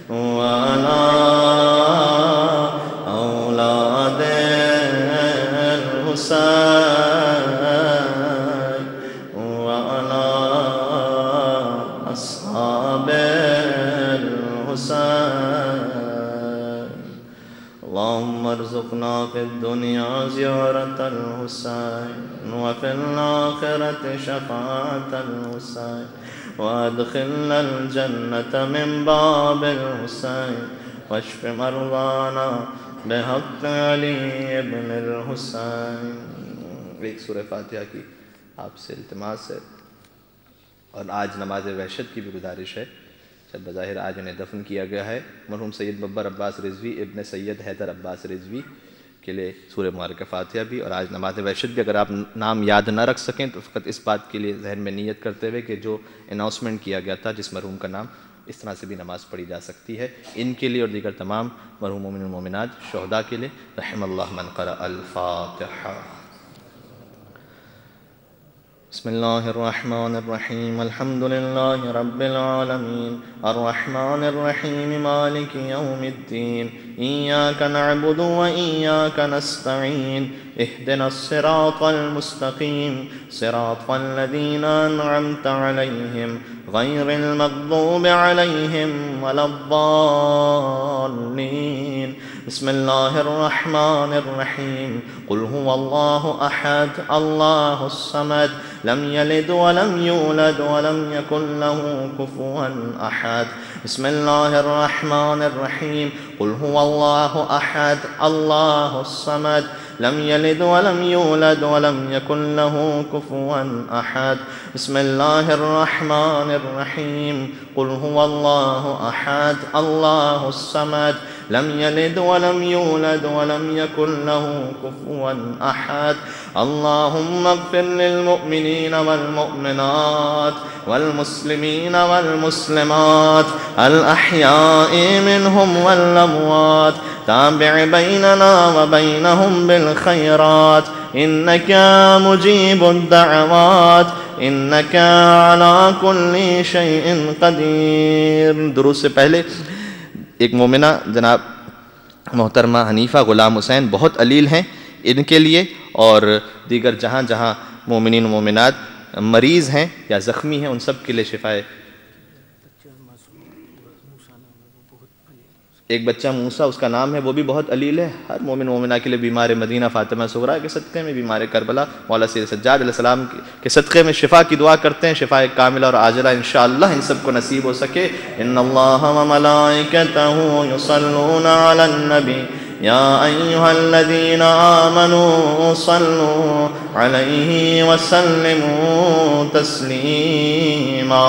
وعلی اولاد الحسین وعلی اصحاب اللهم ارزقنا في الدنيا زيارة الحسين وفي الآخرة شفاعة الحسين وادخلنا الجنة من باب الحسين واشف مرضانا بحق علي ابن الحسين۔ ایک سورہ فاتحہ کی آپ سے التماس ہے، اور آج نماز وحشت کی بھی گزارش ہے۔ جب بظاہر آج انہیں دفن کیا گیا ہے، مرحوم سید ببر عباس رضوی ابن سید حیدر عباس رضوی کے لیے سورہ مبارکہ فاتحہ بھی، اور آج نماز وحشت بھی۔ اگر آپ نام یاد نہ رکھ سکیں تو فقط اس بات کے لیے ذہن میں نیت کرتے ہوئے کہ جو اناؤنسمنٹ کیا گیا تھا جس مرحوم کا نام اس طرح سے بھی نماز پڑھی جا سکتی ہے ان کے لیے اور دیگر تمام مرحوم مومن والمومنات شہداء کے لیے. رحم اللہ من قرأ الفاتحہ. بسم اللہ الرحمن الرحیم الحمد للہ رب العالمین الرحمن الرحیم مالک یوم الدین ایاک نعبد و ایاک نستعین اہدنا الصراط المستقیم صراط الذین انعمت علیہم غیر المغضوب علیہم ولا الضالین. بسم اللہ الرحمن الرحیم قل هو اللہ احد اللہ الصمد لم يلد ولم يولد ولم يكن له كفوا أحد. بسم الله الرحمن الرحيم قل هو الله أحد الله الصمد لم يلد ولم يولد ولم يكن له كفوا أحد. بسم الله الرحمن الرحيم قل هو الله أحد الله الصمد لم يلد ولم يولد ولم يكن له كفوا أحد. اللهم اغفر للمؤمنين والمؤمنات والمسلمين والمسلمات الأحياء منهم والأموات تابع بيننا وبينهم بالخيرات إنك مجيب الدعوات إنك على كل شيء قدير. درود سے پہلے ایک مومنہ جناب محترمہ حنیفہ غلام حسین بہت علیل ہیں، ان کے لیے اور دیگر جہاں جہاں مومنین و مومنات مریض ہیں یا زخمی ہیں ان سب کے لیے شفائے. ایک بچہ موسیٰ اس کا نام ہے، وہ بھی بہت علیل ہے. ہر مومن مومنہ کے لیے بیمار مدینہ فاطمہ صغریٰ کے صدقے میں، بیمار کربلا مولا سید سجاد علیہ السلام کے صدقے میں شفا کی دعا کرتے ہیں، شفا کاملہ اور عاجلہ انشاءاللہ ان سب کو نصیب ہو سکے. ان اللہ و ملائکتہ یصلون علی النبی یا ایہا الذین آمنوا صلوا علیہ وسلموا تسلیما.